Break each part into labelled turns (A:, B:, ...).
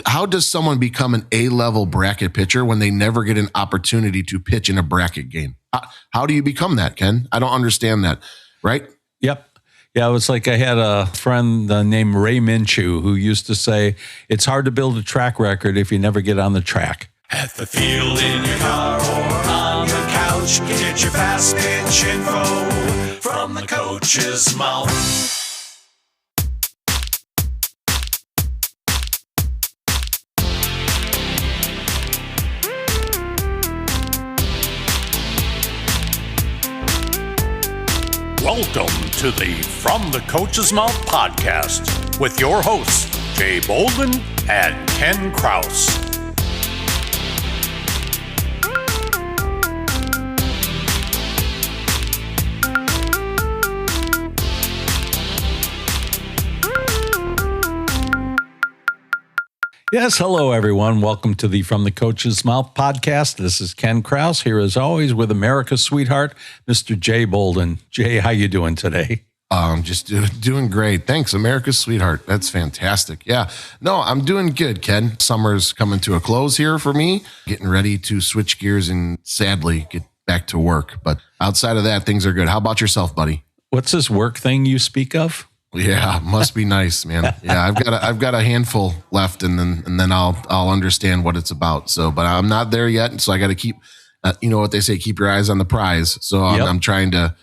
A: How does someone become an A-level bracket pitcher when they never get an opportunity to pitch in a bracket game? How do you become that, Ken? I don't understand that, right?
B: Yep. Yeah, it was like I had a friend named Ray Minshew who used to say, it's hard to build a track record if you never get on the track.
C: At the field, in your car, or on the couch, get your fast pitch info from the coach's mouth. Welcome to the From the Coach's Mouth podcast with your hosts, Jay Bolden and Ken Kraus.
B: Yes, hello everyone. Welcome to the From the Coach's Mouth podcast. This is Ken Kraus here as always with America's sweetheart, Mr. Jay Bolden. Jay, how you doing today?
A: Just doing great. Thanks, America's sweetheart. That's fantastic. Yeah, no, I'm doing good, Ken. Summer's coming to a close here for me. Getting ready to switch gears and sadly get back to work. But outside of that, things are good. How about yourself, buddy?
B: What's this work thing you speak of?
A: Yeah, must be nice, man. Yeah, I've got a handful left, and then I'll understand what it's about. So, but I'm not there yet, so I got to keep, you know what they say, keep your eyes on the prize. So I'm trying to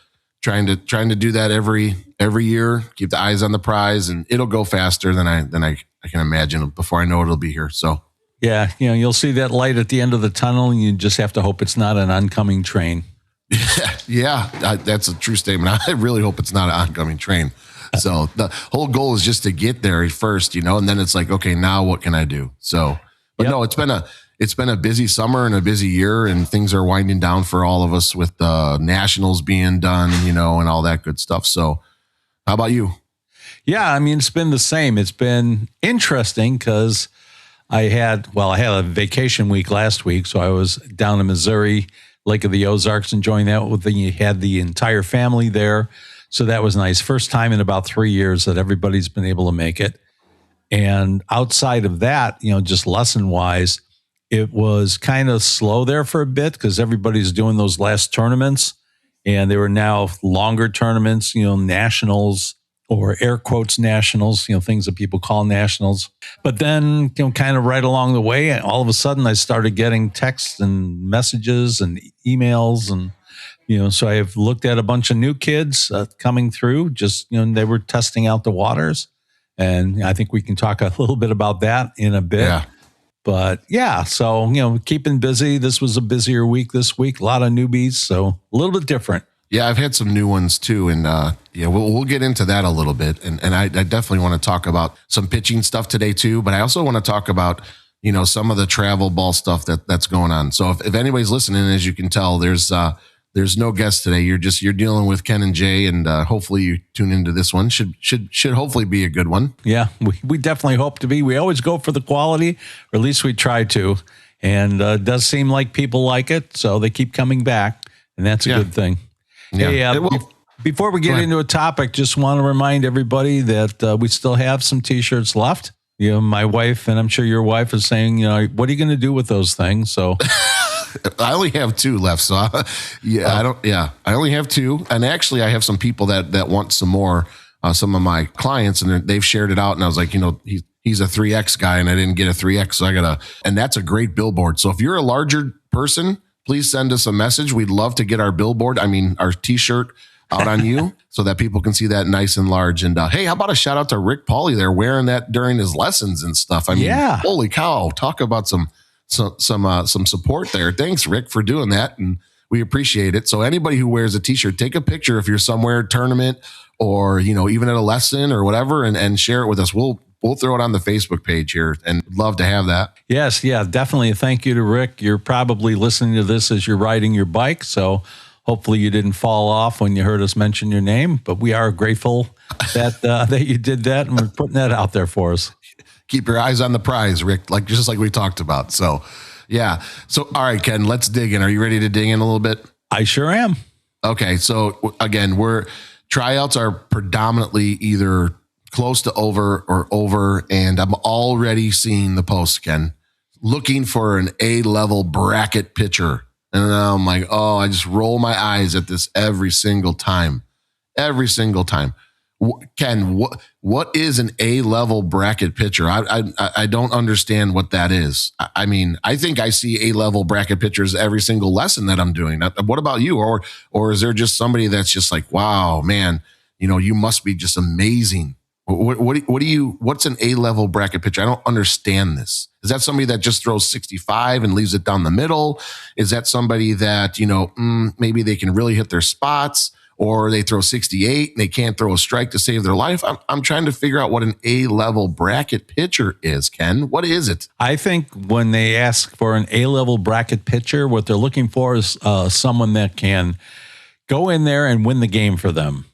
A: do that every year. Keep the eyes on the prize, and it'll go faster than I can imagine. Before I know it, it'll be here. So
B: yeah, you'll see that light at the end of the tunnel, and you just have to hope it's not an oncoming train.
A: Yeah, that's a true statement. I really hope it's not an oncoming train. So the whole goal is just to get there first, and then it's like, okay, now what can I do? So, but no, it's been a busy summer and a busy year, and things are winding down for all of us with the nationals being done, and all that good stuff. So how about you?
B: Yeah, it's been the same. It's been interesting because I had a vacation week last week. So I was down in Missouri, Lake of the Ozarks, enjoying that. You had the entire family there. So that was nice. First time in about 3 years that everybody's been able to make it. And outside of that, just lesson wise, it was kind of slow there for a bit because everybody's doing those last tournaments. And they were now longer tournaments, nationals or air quotes nationals, things that people call nationals. But then, kind of right along the way, all of a sudden I started getting texts and messages and emails and so I've looked at a bunch of new kids coming through, just, they were testing out the waters. And I think we can talk a little bit about that in a bit.
A: Yeah. But
B: yeah, so, keeping busy. This was a busier week this week, a lot of newbies. So a little bit different.
A: Yeah, I've had some new ones too. And we'll get into that a little bit. And I definitely want to talk about some pitching stuff today too. But I also want to talk about, some of the travel ball stuff that's going on. So if anybody's listening, as you can tell, there's no guest today. You're dealing with Ken and Jay, and hopefully you tune into this one. Should hopefully be a good one.
B: Yeah, we definitely hope to be. We always go for the quality, or at least we try to. And it does seem like people like it, so they keep coming back, and that's a good thing.
A: Yeah.
B: Hey, before we get into a topic, just want to remind everybody that we still have some T-shirts left. My wife, and I'm sure your wife is saying, what are you going to do with those things? So.
A: I only have 2 left, so I only have 2, and actually I have some people that want some more. Some of my clients, and they've shared it out, and I was like, he's a 3X guy, and I didn't get a 3X, so and that's a great billboard. So if you're a larger person, please send us a message. We'd love to get our billboard, our T-shirt out on you, so that people can see that nice and large. And hey, how about a shout out to Rick Pauly there wearing that during his lessons and stuff? Holy cow! Talk about some support there. Thanks, Rick, for doing that, and we appreciate it. So anybody who wears a T-shirt, take a picture if you're somewhere tournament or even at a lesson or whatever, and share it with us. We'll throw it on the Facebook page here, and love to have that.
B: Yes, yeah, definitely. Thank you to Rick. You're probably listening to this as you're riding your bike, so hopefully you didn't fall off when you heard us mention your name. But we are grateful that you did that, and we're putting that out there for us.
A: Keep your eyes on the prize, Rick, just like we talked about. So, yeah. So, all right, Ken, let's dig in. Are you ready to dig in a little bit?
B: I sure am.
A: Okay. So, again, tryouts are predominantly either close to over, and I'm already seeing the post, Ken, looking for an A-level bracket pitcher. And I'm like, oh, I just roll my eyes at this every single time. Every single time. Ken, what is an A-level bracket pitcher? I don't understand what that is. I mean, I think I see A-level bracket pitchers every single lesson that I'm doing. What about you? Or is there just somebody that's just like, wow, man, you must be just amazing. What's an A-level bracket pitcher? I don't understand this. Is that somebody that just throws 65 and leaves it down the middle? Is that somebody that, maybe they can really hit their spots? Or they throw 68 and they can't throw a strike to save their life? I'm trying to figure out what an A-level bracket pitcher is, Ken. What is it?
B: I think when they ask for an A-level bracket pitcher, what they're looking for is someone that can go in there and win the game for them.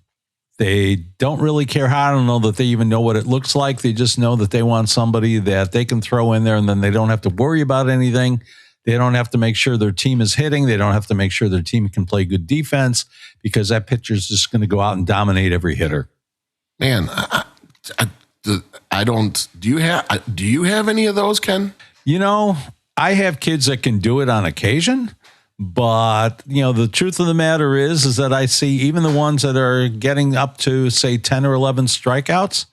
B: They don't really care how. I don't know that they even know what it looks like. They just know that they want somebody that they can throw in there, and then they don't have to worry about anything. They don't have to make sure their team is hitting. They don't have to make sure their team can play good defense, because that pitcher is just going to go out and dominate every hitter.
A: Man, I don't. Do you have any of those, Ken?
B: I have kids that can do it on occasion, but the truth of the matter is that I see even the ones that are getting up to, say, 10 or 11 strikeouts,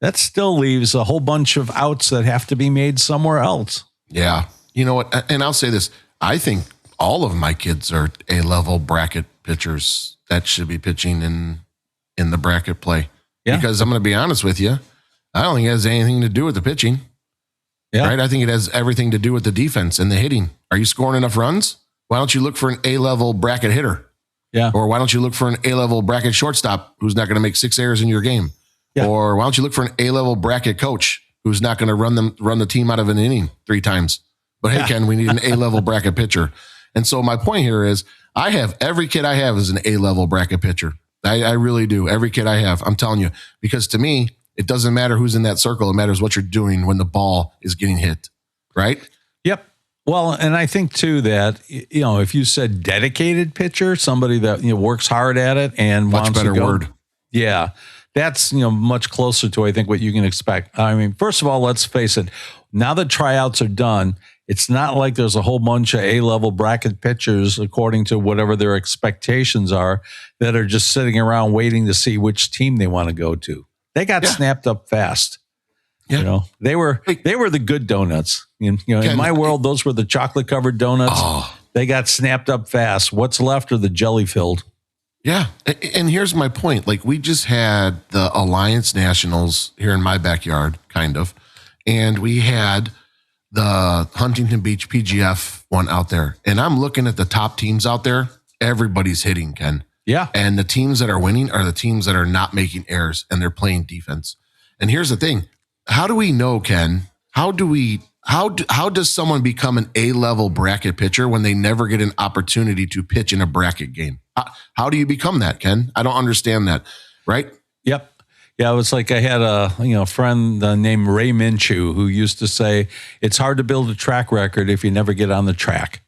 B: that still leaves a whole bunch of outs that have to be made somewhere else.
A: Yeah. You know what? And I'll say this. I think all of my kids are A-level bracket pitchers that should be pitching in the bracket play. Yeah. Because I'm going to be honest with you, I don't think it has anything to do with the pitching. Yeah. Right? I think it has everything to do with the defense and the hitting. Are you scoring enough runs? Why don't you look for an A-level bracket hitter? Yeah. Or why don't you look for an A-level bracket shortstop who's not going to make 6 errors in your game? Yeah. Or why don't you look for an A-level bracket coach who's not going to run the team out of an inning 3 times? But hey, Ken, we need an A-level bracket pitcher. And so my point here is every kid I have is an A-level bracket pitcher. I really do. Every kid I have, I'm telling you, because to me, it doesn't matter who's in that circle. It matters what you're doing when the ball is getting hit. Right?
B: Yep. Well, and I think too that, if you said dedicated pitcher, somebody that, works hard at it and
A: much
B: wants
A: better
B: to go,
A: word.
B: Yeah. That's, much closer to, I think, what you can expect. I mean, first of all, let's face it. Now that tryouts are done, it's not like there's a whole bunch of A-level bracket pitchers, according to whatever their expectations are, that are just sitting around waiting to see which team they want to go to. They got snapped up fast. Yeah. They were the good donuts. In my world, those were the chocolate covered donuts. Oh. They got snapped up fast. What's left are the jelly filled.
A: Yeah. And here's my point. Like, we just had the Alliance Nationals here in my backyard, kind of. And we had the Huntington Beach PGF one out there. And I'm looking at the top teams out there. Everybody's hitting, Ken.
B: Yeah.
A: And the teams that are winning are the teams that are not making errors and they're playing defense. And here's the thing. How do we know, Ken? How does someone become an A-level bracket pitcher when they never get an opportunity to pitch in a bracket game? How do you become that, Ken? I don't understand that. Right?
B: Yep. Yeah, it was like I had a friend named Ray Minshew who used to say, it's hard to build a track record if you never get on the track.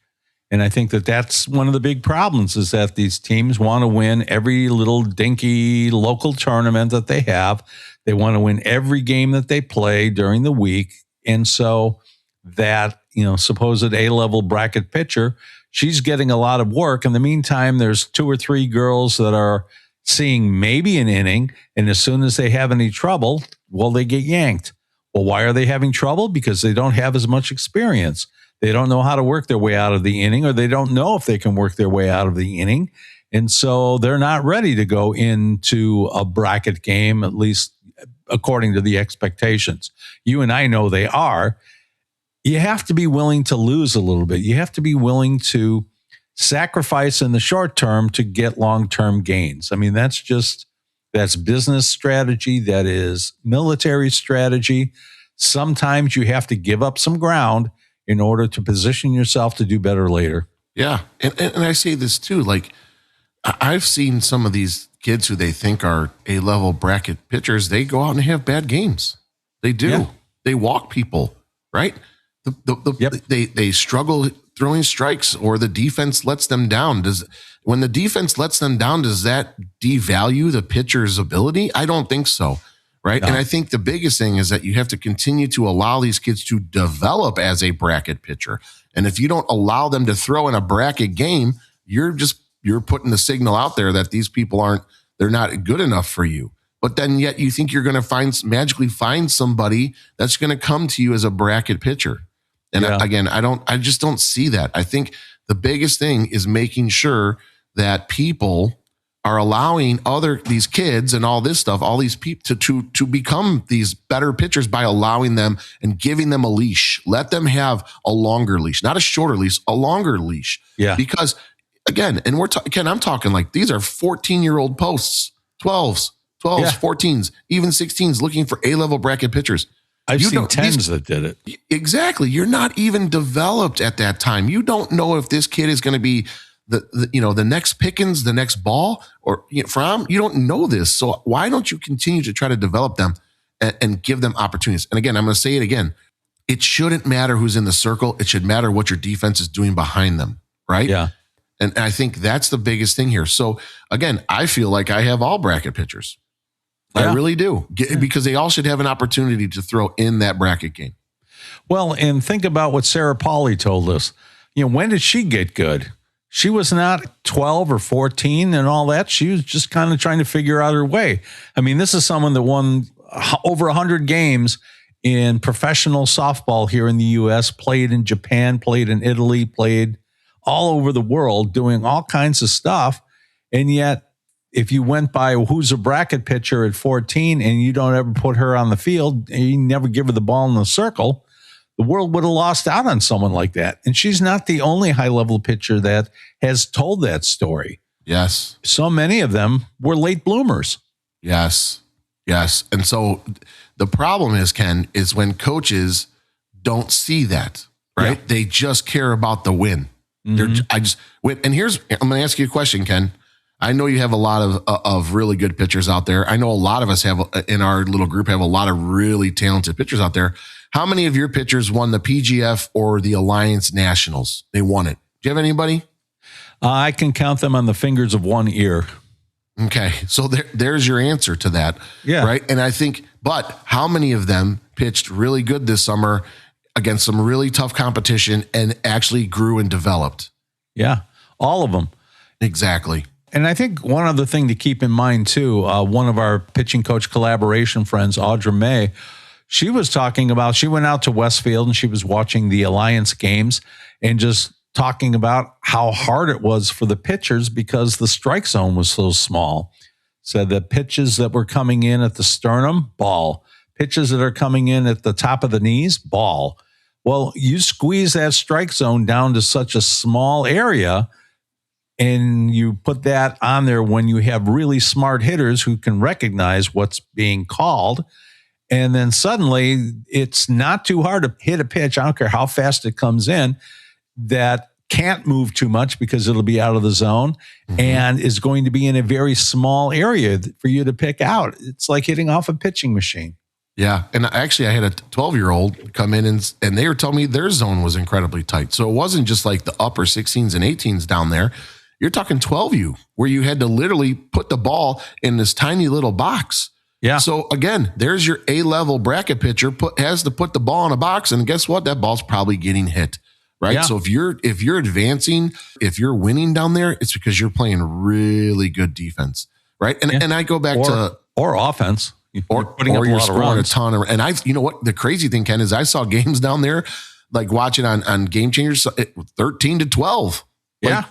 B: And I think that that's one of the big problems, is that these teams want to win every little dinky local tournament that they have. They want to win every game that they play during the week. And so that, supposed A-level bracket pitcher, she's getting a lot of work. In the meantime, there's 2 or 3 girls that are seeing maybe an inning, and as soon as they have any trouble, well, they get yanked. Well, why are they having trouble? Because they don't have as much experience. They don't know how to work their way out of the inning, or they don't know if they can work their way out of the inning. And so they're not ready to go into a bracket game, at least according to the expectations. You and I know they are. You have to be willing to lose a little bit. You have to be willing to sacrifice in the short term to get long-term gains. I mean, that's business strategy. That is military strategy. Sometimes you have to give up some ground in order to position yourself to do better later.
A: Yeah. And I say this too, like, I've seen some of these kids who they think are A-level bracket pitchers. They go out and have bad games. They do. Yeah. They walk people, right? They struggle throwing strikes, or the defense lets them down. When the defense lets them down, does that devalue the pitcher's ability? I don't think so. right?
B: No.
A: And I think the biggest thing is that you have to continue to allow these kids to develop as a bracket pitcher. And if you don't allow them to throw in a bracket game, you're putting the signal out there that these people they're not good enough for you. But then yet you think you're going to magically find somebody that's going to come to you as a bracket pitcher. And I just don't see that. I think the biggest thing is making sure that people are allowing these kids and all this stuff, all these people to become these better pitchers by allowing them and giving them a leash. Let them have a longer leash, not a shorter leash, a longer leash.
B: Yeah.
A: Because again, and Ken, I'm talking like these are 14-year-old posts, 12s, 14s, even 16s looking for A-level bracket pitchers.
B: I've seen 10s that did it. Exactly.
A: You're not even developed at that time. You don't know if this kid is going to be the next Pickens, the next Ball, or Fromm. You don't know this. So why don't you continue to try to develop them and give them opportunities? And again, I'm going to say it again. It shouldn't matter who's in the circle. It should matter what your defense is doing behind them, right?
B: Yeah.
A: And I think that's the biggest thing here. So again, I feel like I have all bracket pitchers. I really do, because they all should have an opportunity to throw in that bracket game.
B: Well, and think about what Sarah Pauly told us. When did she get good? She was not 12 or 14 and all that. She was just kind of trying to figure out her way. I mean, this is someone that won over 100 games in professional softball here in the U.S., played in Japan, played in Italy, played all over the world, doing all kinds of stuff. And yet, if you went by who's a bracket pitcher at 14 and you don't ever put her on the field and you never give her the ball in the circle, the world would have lost out on someone like that. And she's not the only high-level pitcher that has told that story.
A: Yes.
B: So many of them were late bloomers.
A: Yes. Yes. And so the problem is, Ken, is when coaches don't see that, right? Yeah. They just care about the win. Mm-hmm. I'm going to ask you a question, Ken. I know you have a lot of really good pitchers out there. I know a lot of us in our little group have a lot of really talented pitchers out there. How many of your pitchers won the PGF or the Alliance Nationals? They won it. Do you have anybody?
B: I can count them on the fingers of one ear.
A: Okay. So there's your answer to that.
B: Yeah.
A: Right. And I think, but how many of them pitched really good this summer against some really tough competition and actually grew and developed?
B: Yeah. All of them.
A: Exactly.
B: And I think one other thing to keep in mind, too, one of our pitching coach collaboration friends, Audra May, she was talking about, she went out to Westfield and she was watching the Alliance games and just talking about how hard it was for the pitchers because the strike zone was so small. So the pitches that were coming in at the sternum, ball. Pitches that are coming in at the top of the knees, ball. Well, you squeeze that strike zone down to such a small area, and you put that on there when you have really smart hitters who can recognize what's being called. And then suddenly it's not too hard to hit a pitch. I don't care how fast it comes in, that can't move too much because it'll be out of the zone and is going to be in a very small area for you to pick out. It's like hitting off a pitching machine.
A: Yeah. And actually I had a 12-year-old come in and they were telling me their zone was incredibly tight. So it wasn't just like the upper 16s and 18s down there. You're talking 12U, where you had to literally put the ball in this tiny little box.
B: Yeah.
A: So again, there's your A-level bracket pitcher has to put the ball in a box, and guess what? That ball's probably getting hit, right? Yeah. So if you're advancing, if you're winning down there, it's because you're playing really good defense, right? And I go back to
B: offense,
A: or you're scoring a ton of. And you know what? The crazy thing, Ken, is I saw games down there, like watching on Game Changers, 13-12.
B: Yeah.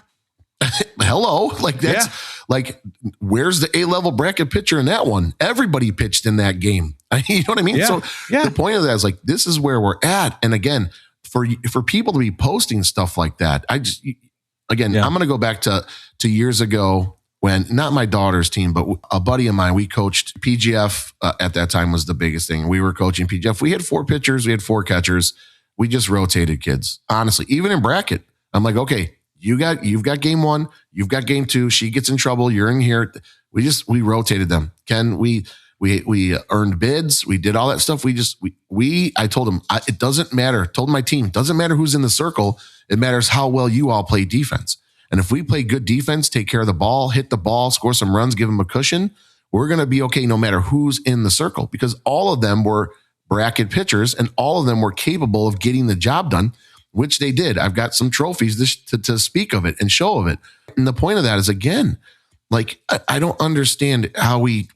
A: Hello, like that's like, where's the A-level bracket pitcher in that one? Everybody pitched in that game. You know what I mean?
B: Yeah.
A: So the point of that is like, this is where we're at. And again, for people to be posting stuff like that, I'm going to go back to years ago when, not my daughter's team, but a buddy of mine, we coached PGF at that time was the biggest thing. We were coaching PGF. We had 4 pitchers. We had 4 catchers. We just rotated kids. Honestly, even in bracket, I'm like, okay, you've got game 1, you've got game 2. She gets in trouble. You're in here. We rotated them. Ken, we earned bids. We did all that stuff. I told them, it doesn't matter. Told my team, doesn't matter who's in the circle. It matters how well you all play defense. And if we play good defense, take care of the ball, hit the ball, score some runs, give them a cushion, we're going to be okay no matter who's in the circle, because all of them were bracket pitchers and all of them were capable of getting the job done, which they did. I've got some trophies to speak of it and show of it. And the point of that is, again, like, I don't understand how we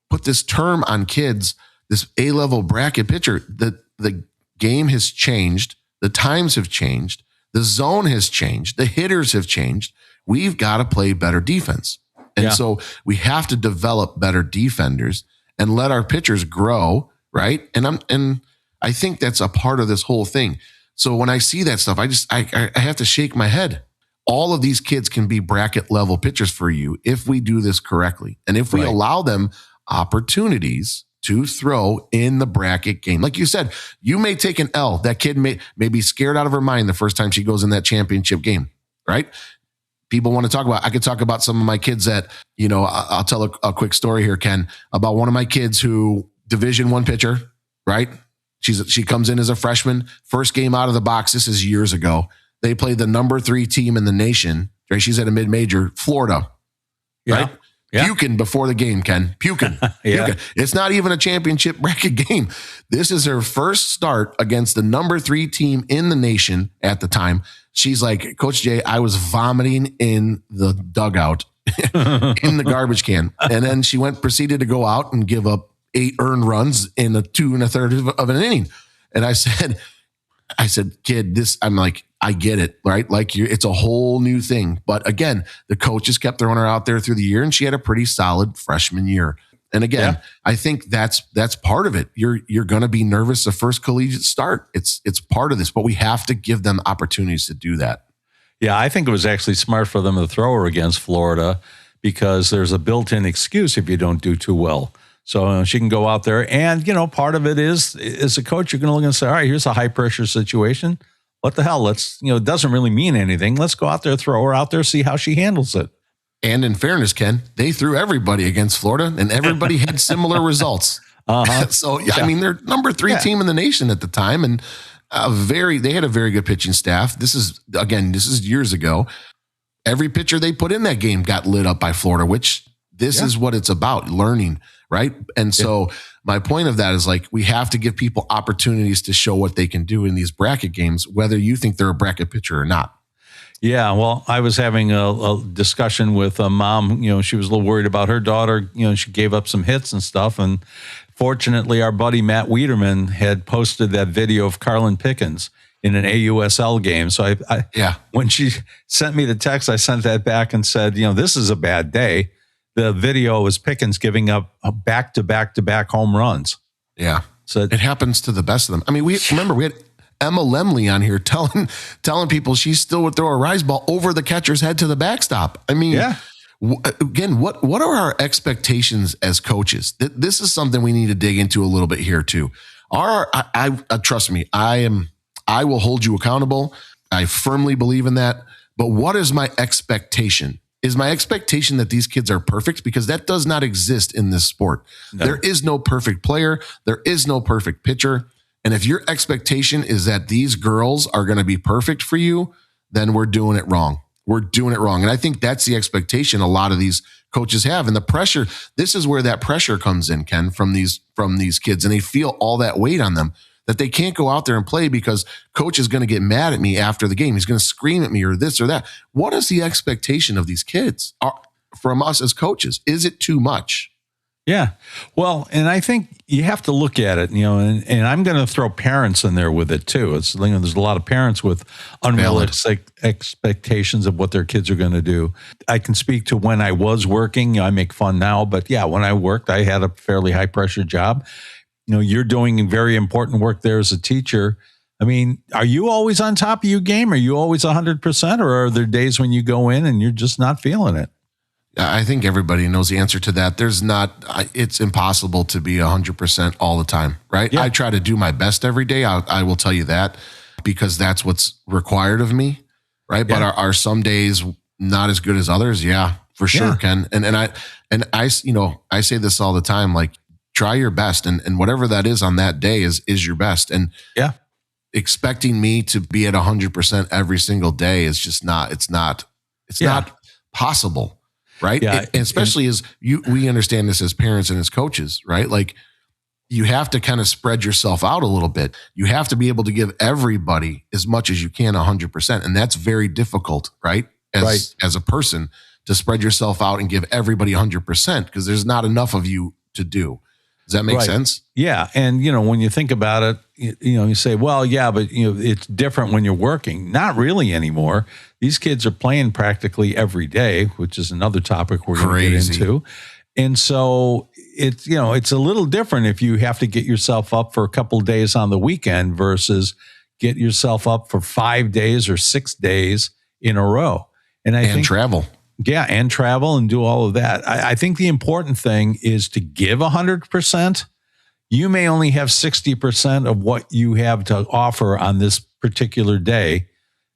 A: put this term on kids, this A-level bracket pitcher. The game has changed. The times have changed. The zone has changed. The hitters have changed. We've got to play better defense. And so we have to develop better defenders and let our pitchers grow, right? And I think that's a part of this whole thing. So when I see that stuff, I have to shake my head. All of these kids can be bracket level pitchers for you if we do this correctly. And if we allow them opportunities to throw in the bracket game. Like you said, you may take an L. That kid may be scared out of her mind the first time she goes in that championship game, right? People want to talk about, I could talk about some of my kids that, I'll tell a quick story here, Ken, about one of my kids who Division I pitcher, right? She comes in as a freshman, first game out of the box. This is years ago. They played the number 3 team in the nation. Right? She's at a mid-major, Florida, right? Yeah. Puking before the game, Ken. Puking. Puking. It's not even a championship bracket game. This is her first start against the number 3 team in the nation at the time. She's like, Coach Jay, I was vomiting in the dugout in the garbage can. And then she proceeded to go out and give up 8 earned runs in a 2 1/3 of an inning. And I said, kid, I'm like, I get it, right? Like it's a whole new thing. But again, the coaches kept throwing her out there through the year and she had a pretty solid freshman year. And again, I think that's part of it. You're going to be nervous the first collegiate start. It's part of this, but we have to give them opportunities to do that.
B: Yeah, I think it was actually smart for them to throw her against Florida because there's a built-in excuse if you don't do too well. So she can go out there and, part of it is, as a coach, you're going to look and say, all right, here's a high pressure situation. What the hell? Let's, it doesn't really mean anything. Let's go out there, throw her out there, see how she handles it.
A: And in fairness, Ken, they threw everybody against Florida and everybody had similar results. So, I mean, they're number 3 team in the nation at the time. And they had a very good pitching staff. This is years ago. Every pitcher they put in that game got lit up by Florida, which this is what it's about, learning, right? And so my point of that is like, we have to give people opportunities to show what they can do in these bracket games, whether you think they're a bracket pitcher or not.
B: Yeah, well, I was having a discussion with a mom. She was a little worried about her daughter. She gave up some hits and stuff. And fortunately, our buddy Matt Wiederman had posted that video of Carlin Pickens in an AUSL game. So when she sent me the text, I sent that back and said, this is a bad day. The video was Pickens giving up back-to-back home runs.
A: Yeah. So it happens to the best of them. I mean, we had Emma Lemley on here telling people she still would throw a rise ball over the catcher's head to the backstop. I mean, again, what are our expectations as coaches? This is something we need to dig into a little bit here too. Trust me, I will hold you accountable. I firmly believe in that. But what is my expectation? Is my expectation that these kids are perfect? Because that does not exist in this sport. No. There is no perfect player. There is no perfect pitcher. And if your expectation is that these girls are going to be perfect for you, then we're doing it wrong. We're doing it wrong. And I think that's the expectation a lot of these coaches have. And the pressure, this is where that pressure comes in, Ken, from these kids. And they feel all that weight on them that they can't go out there and play because coach is going to get mad at me after the game. He's going to scream at me or this or that. What is the expectation of these kids from us as coaches? Is it too much?
B: Yeah. Well, and I think you have to look at it, and I'm going to throw parents in there with it too. It's, there's a lot of parents with unrealistic expectations of what their kids are going to do. I can speak to when I was working. I make fun now, but when I worked, I had a fairly high pressure job. You're doing very important work there as a teacher. I mean, are you always on top of your game? Are you always 100%, or are there days when you go in and you're just not feeling it?
A: I think everybody knows the answer to that. It's impossible to be 100% all the time, right? Yeah. I try to do my best every day. I will tell you that because that's what's required of me, right? Yeah. But are some days not as good as others? Yeah, for sure, Ken. And I say this all the time, like, try your best. And whatever that is on that day is your best. And expecting me to be at 100% every single day is just not, it's not possible. right?
B: Yeah.
A: And especially we understand this as parents and as coaches, right? Like you have to kind of spread yourself out a little bit. You have to be able to give everybody as much as you can 100%. And that's very difficult, right? As a person to spread yourself out and give everybody 100% because there's not enough of you to do. Does that make sense?
B: Yeah. And, when you think about it, you say, well, yeah, but, it's different when you're working. Not really anymore. These kids are playing practically every day, which is another topic we're going to get into. And so it's a little different if you have to get yourself up for a couple of days on the weekend versus get yourself up for 5 days or 6 days in a row. And I think
A: travel.
B: Yeah, and travel and do all of that. I think the important thing is to give 100%. You may only have 60% of what you have to offer on this particular day.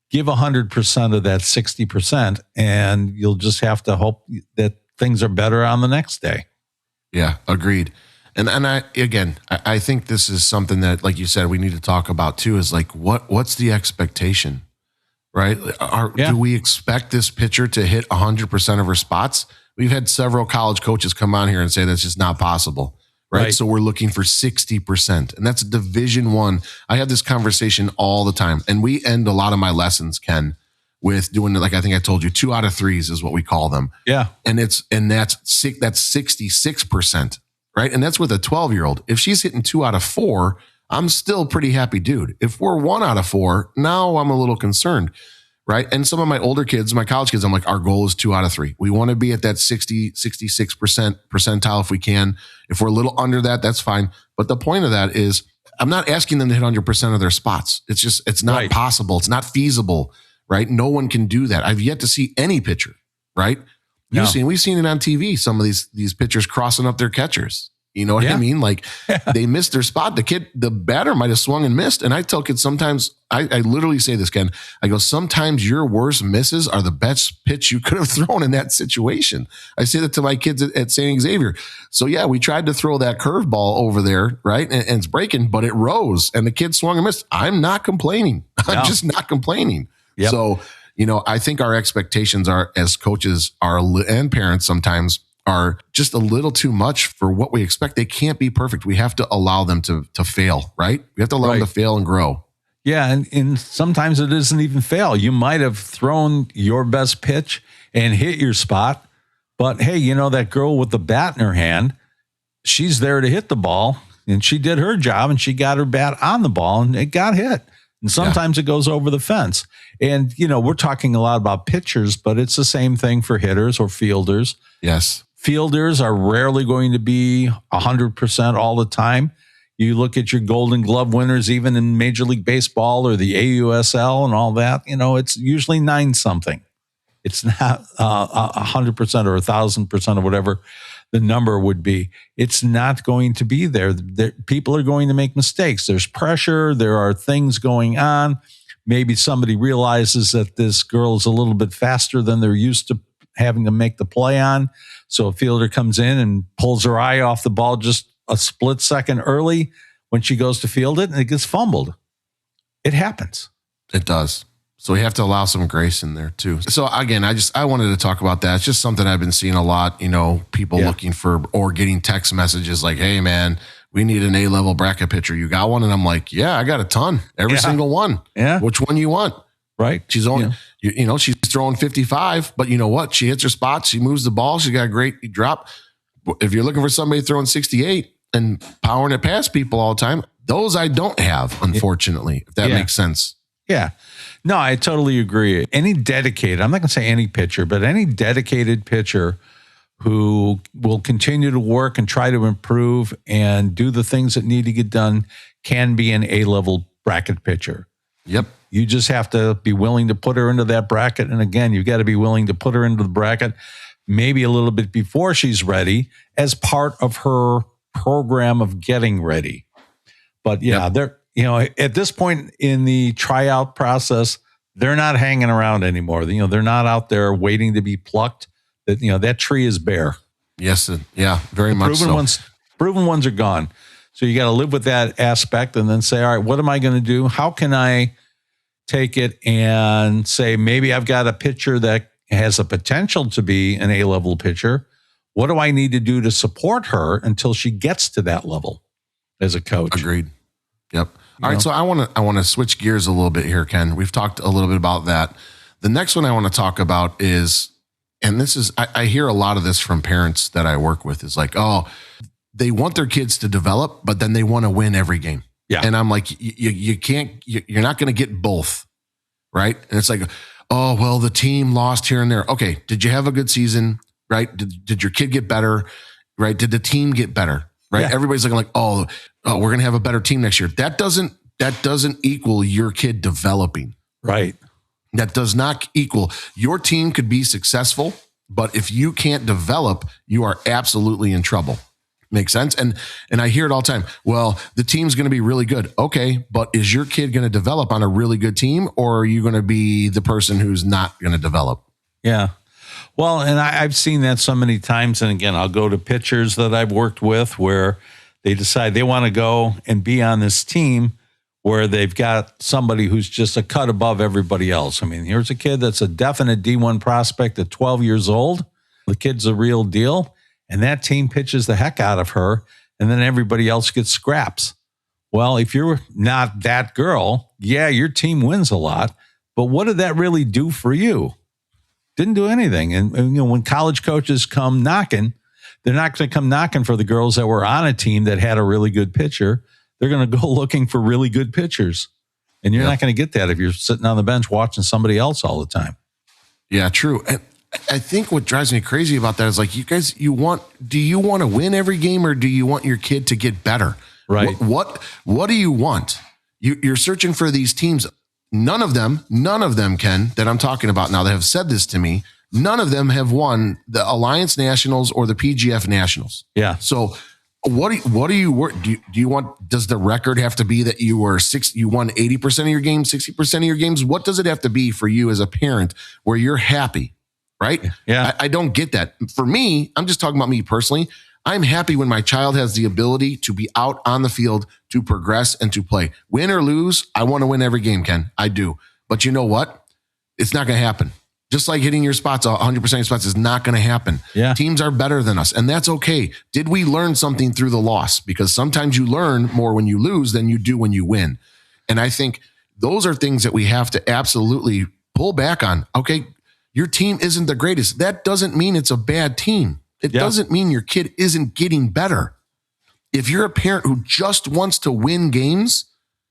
B: Give 100% of that 60%, and you'll just have to hope that things are better on the next day.
A: Yeah, agreed. And I think this is something that, like you said, we need to talk about too, is like, what's the expectation? Right? Do we expect this pitcher to hit 100% of her spots? We've had several college coaches come on here and say that's just not possible. Right? So we're looking for 60%. And that's Division I. I have this conversation all the time. And we end a lot of my lessons, Ken, with doing, like I think I told you, 2 out of 3s is what we call them. Yeah. And that's 66%. Right? And that's with a 12-year-old. If she's hitting 2 out of 4, I'm still pretty happy, dude. If we're 1 out of 4, now I'm a little concerned, right? And some of my older kids, my college kids, I'm like, our goal is 2 out of 3. We want to be at that 66% percentile if we can. If we're a little under that, that's fine. But the point of that is I'm not asking them to hit 100% of their spots. It's not possible. It's not feasible, right? No one can do that. I've yet to see any pitcher, right? We've seen it on TV. Some of these pitchers crossing up their catchers. You know what I mean? Like they missed their spot. The batter might have swung and missed. And I tell kids sometimes, I literally say this, Ken, I go, sometimes your worst misses are the best pitch you could have thrown in that situation. I say that to my kids at St. Xavier. So yeah, we tried to throw that curveball over there, right? And it's breaking, but it rose and the kid swung and missed. I'm not complaining. I'm just not complaining. Yep. So, I think our expectations are as coaches and parents sometimes are just a little too much for what we expect. They can't be perfect. We have to allow them to fail, right? We have to allow them to fail and grow.
B: Yeah. And sometimes it isn't even fail. You might have thrown your best pitch and hit your spot, but hey, that girl with the bat in her hand, she's there to hit the ball and she did her job and she got her bat on the ball and it got hit. And sometimes it goes over the fence. And, we're talking a lot about pitchers, but it's the same thing for hitters or fielders.
A: Yes.
B: Fielders are rarely going to be 100% all the time. You look at your Golden Glove winners, even in Major League Baseball or the AUSL and all that, it's usually 9 something. It's not 100% or 1,000% or whatever the number would be. It's not going to be there. People are going to make mistakes. There's pressure. There are things going on. Maybe somebody realizes that this girl is a little bit faster than they're used to having to make the play on. So a fielder comes in and pulls her eye off the ball just a split second early when she goes to field it and it gets fumbled. It happens.
A: It does. So we have to allow some grace in there too. So again, I wanted to talk about that. It's just something I've been seeing a lot, people looking for or getting text messages like, hey man, we need an A-level bracket pitcher. You got one? And I'm like, yeah, I got a ton. Every single one. Yeah. Which one you want?
B: Right.
A: She's only, she's throwing 55, but you know what? She hits her spots. She moves the ball. She got a great drop. If you're looking for somebody throwing 68 and powering it past people all the time, those I don't have, unfortunately, if that makes sense.
B: Yeah. No, I totally agree. Any dedicated, I'm not going to say any pitcher, but any dedicated pitcher who will continue to work and try to improve and do the things that need to get done can be an A-level bracket pitcher.
A: Yep.
B: You just have to be willing to put her into that bracket. And again, you've got to be willing to put her into the bracket maybe a little bit before she's ready as part of her program of getting ready. But they're, at this point in the tryout process, they're not hanging around anymore. They're not out there waiting to be plucked. That tree is bare.
A: Yes. Very much so.
B: Proven ones are gone. So you got to live with that aspect and then say, all right, what am I going to do? How can I take it and say, maybe I've got a pitcher that has a potential to be an A-level pitcher. What do I need to do to support her until she gets to that level as a coach?
A: Agreed. Yep. All right. So I want to switch gears a little bit here, Ken. We've talked a little bit about that. The next one I want to talk about is, and this is, I hear a lot of this from parents that I work with, is like, oh, they want their kids to develop, but then they want to win every game.
B: Yeah.
A: And I'm like, you can't, you're not going to get both. Right. And it's like, oh, well, the team lost here and there. Okay. Did you have a good season? Right. Did your kid get better? Right. Did the team get better? Right. Yeah. Everybody's looking like, oh, we're going to have a better team next year. That doesn't equal your kid developing.
B: Right.
A: That does not equal. Your team could be successful, but if you can't develop, you are absolutely in trouble. Makes sense? And I hear it all the time. Well, the team's going to be really good. Okay, but is your kid going to develop on a really good team, or are you going to be the person who's not going to develop?
B: Yeah. Well, and I've seen that so many times. And again, I'll go to pitchers that I've worked with where they decide they want to go and be on this team where they've got somebody who's just a cut above everybody else. I mean, here's a kid that's a definite D1 prospect at 12 years old. The kid's a real deal. And that team pitches the heck out of her, and then everybody else gets scraps. Well, if you're not that girl, yeah, your team wins a lot, but what did that really do for you? Didn't do anything. And you know, when college coaches come knocking, they're not going to come knocking for the girls that were on a team that had a really good pitcher. They're going to go looking for really good pitchers. And you're not going to get that if you're sitting on the bench watching somebody else all the time.
A: Yeah, true. And I think what drives me crazy about that is like, you guys, do you want to win every game, or do you want your kid to get better?
B: Right.
A: What do you want? You're searching for these teams. None of them, Ken, that I'm talking about now that have said this to me, none of them have won the Alliance Nationals or the PGF Nationals.
B: Yeah.
A: So what do you want? Does the record have to be that you won 80% of your games, 60% of your games? What does it have to be for you as a parent where you're happy? Right?
B: Yeah.
A: I don't get that. For me, I'm just talking about me personally. I'm happy when my child has the ability to be out on the field, to progress and to play. Win or lose, I want to win every game, Ken. I do. But you know what? It's not going to happen. Just like hitting your spots, 100% of your spots is not going to happen.
B: Yeah.
A: Teams are better than us, and that's okay. Did we learn something through the loss? Because sometimes you learn more when you lose than you do when you win. And I think those are things that we have to absolutely pull back on. Okay, your team isn't the greatest. That doesn't mean it's a bad team. It doesn't mean your kid isn't getting better. If you're a parent who just wants to win games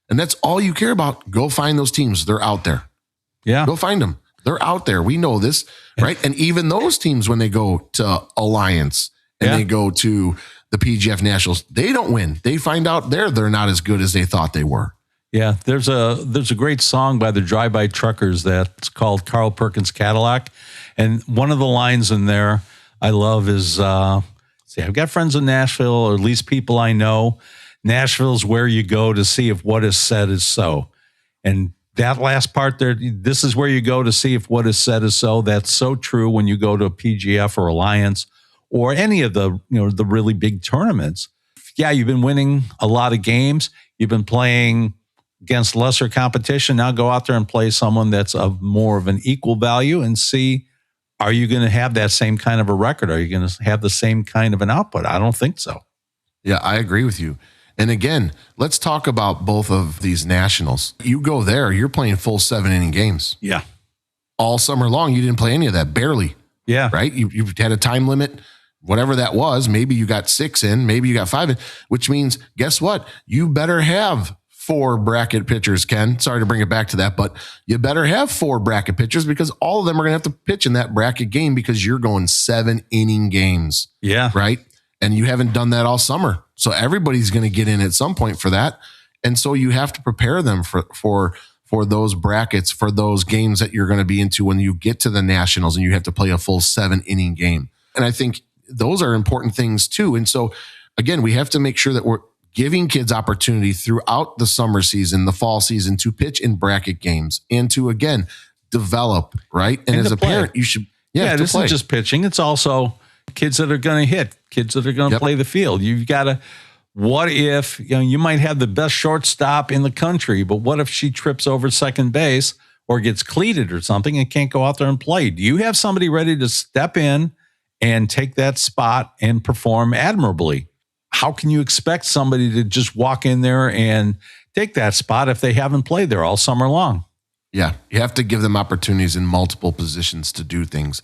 A: and that's all you care about, go find those teams. They're out there.
B: Yeah.
A: Go find them. They're out there. We know this, right? And even those teams, when they go to Alliance and they go to the PGF Nationals, they don't win. They find out they're not as good as they thought they were.
B: Yeah, there's a great song by the Drive-By Truckers that's called Carl Perkins Cadillac. And one of the lines in there I love is, I've got friends in Nashville, or at least people I know. Nashville's where you go to see if what is said is so. And that last part there, this is where you go to see if what is said is so. That's so true when you go to a PGF or Alliance or any of the really big tournaments. Yeah, you've been winning a lot of games. You've been playing against lesser competition. Now go out there and play someone that's of more of an equal value and see, are you going to have that same kind of a record? Are you going to have the same kind of an output? I don't think so.
A: Yeah, I agree with you. And again, let's talk about both of these nationals. You go there, you're playing full 7-inning games.
B: Yeah.
A: All summer long, you didn't play any of that, barely.
B: Yeah.
A: Right? You've had a time limit, whatever that was. Maybe you got 6 in, maybe you got 5 in, which means, guess what? You better have 4 bracket pitchers, Ken. Sorry to bring it back to that, but you better have 4 bracket pitchers because all of them are going to have to pitch in that bracket game because you're going 7-inning games.
B: Yeah.
A: Right? And you haven't done that all summer. So everybody's going to get in at some point for that. And so you have to prepare them for those brackets, for those games that you're going to be into when you get to the nationals and you have to play a full 7-inning game. And I think those are important things too. And so again, we have to make sure that we're giving kids opportunity throughout the summer season, the fall season, to pitch in bracket games and to, again, develop, right? And as a parent, you should,
B: this isn't just pitching. It's also kids that are going to hit, kids that are going to play the field. You've got to, what if, you might have the best shortstop in the country, but what if she trips over second base or gets cleated or something and can't go out there and play. Do you have somebody ready to step in and take that spot and perform admirably? How can you expect somebody to just walk in there and take that spot if they haven't played there all summer long?
A: Yeah, you have to give them opportunities in multiple positions to do things.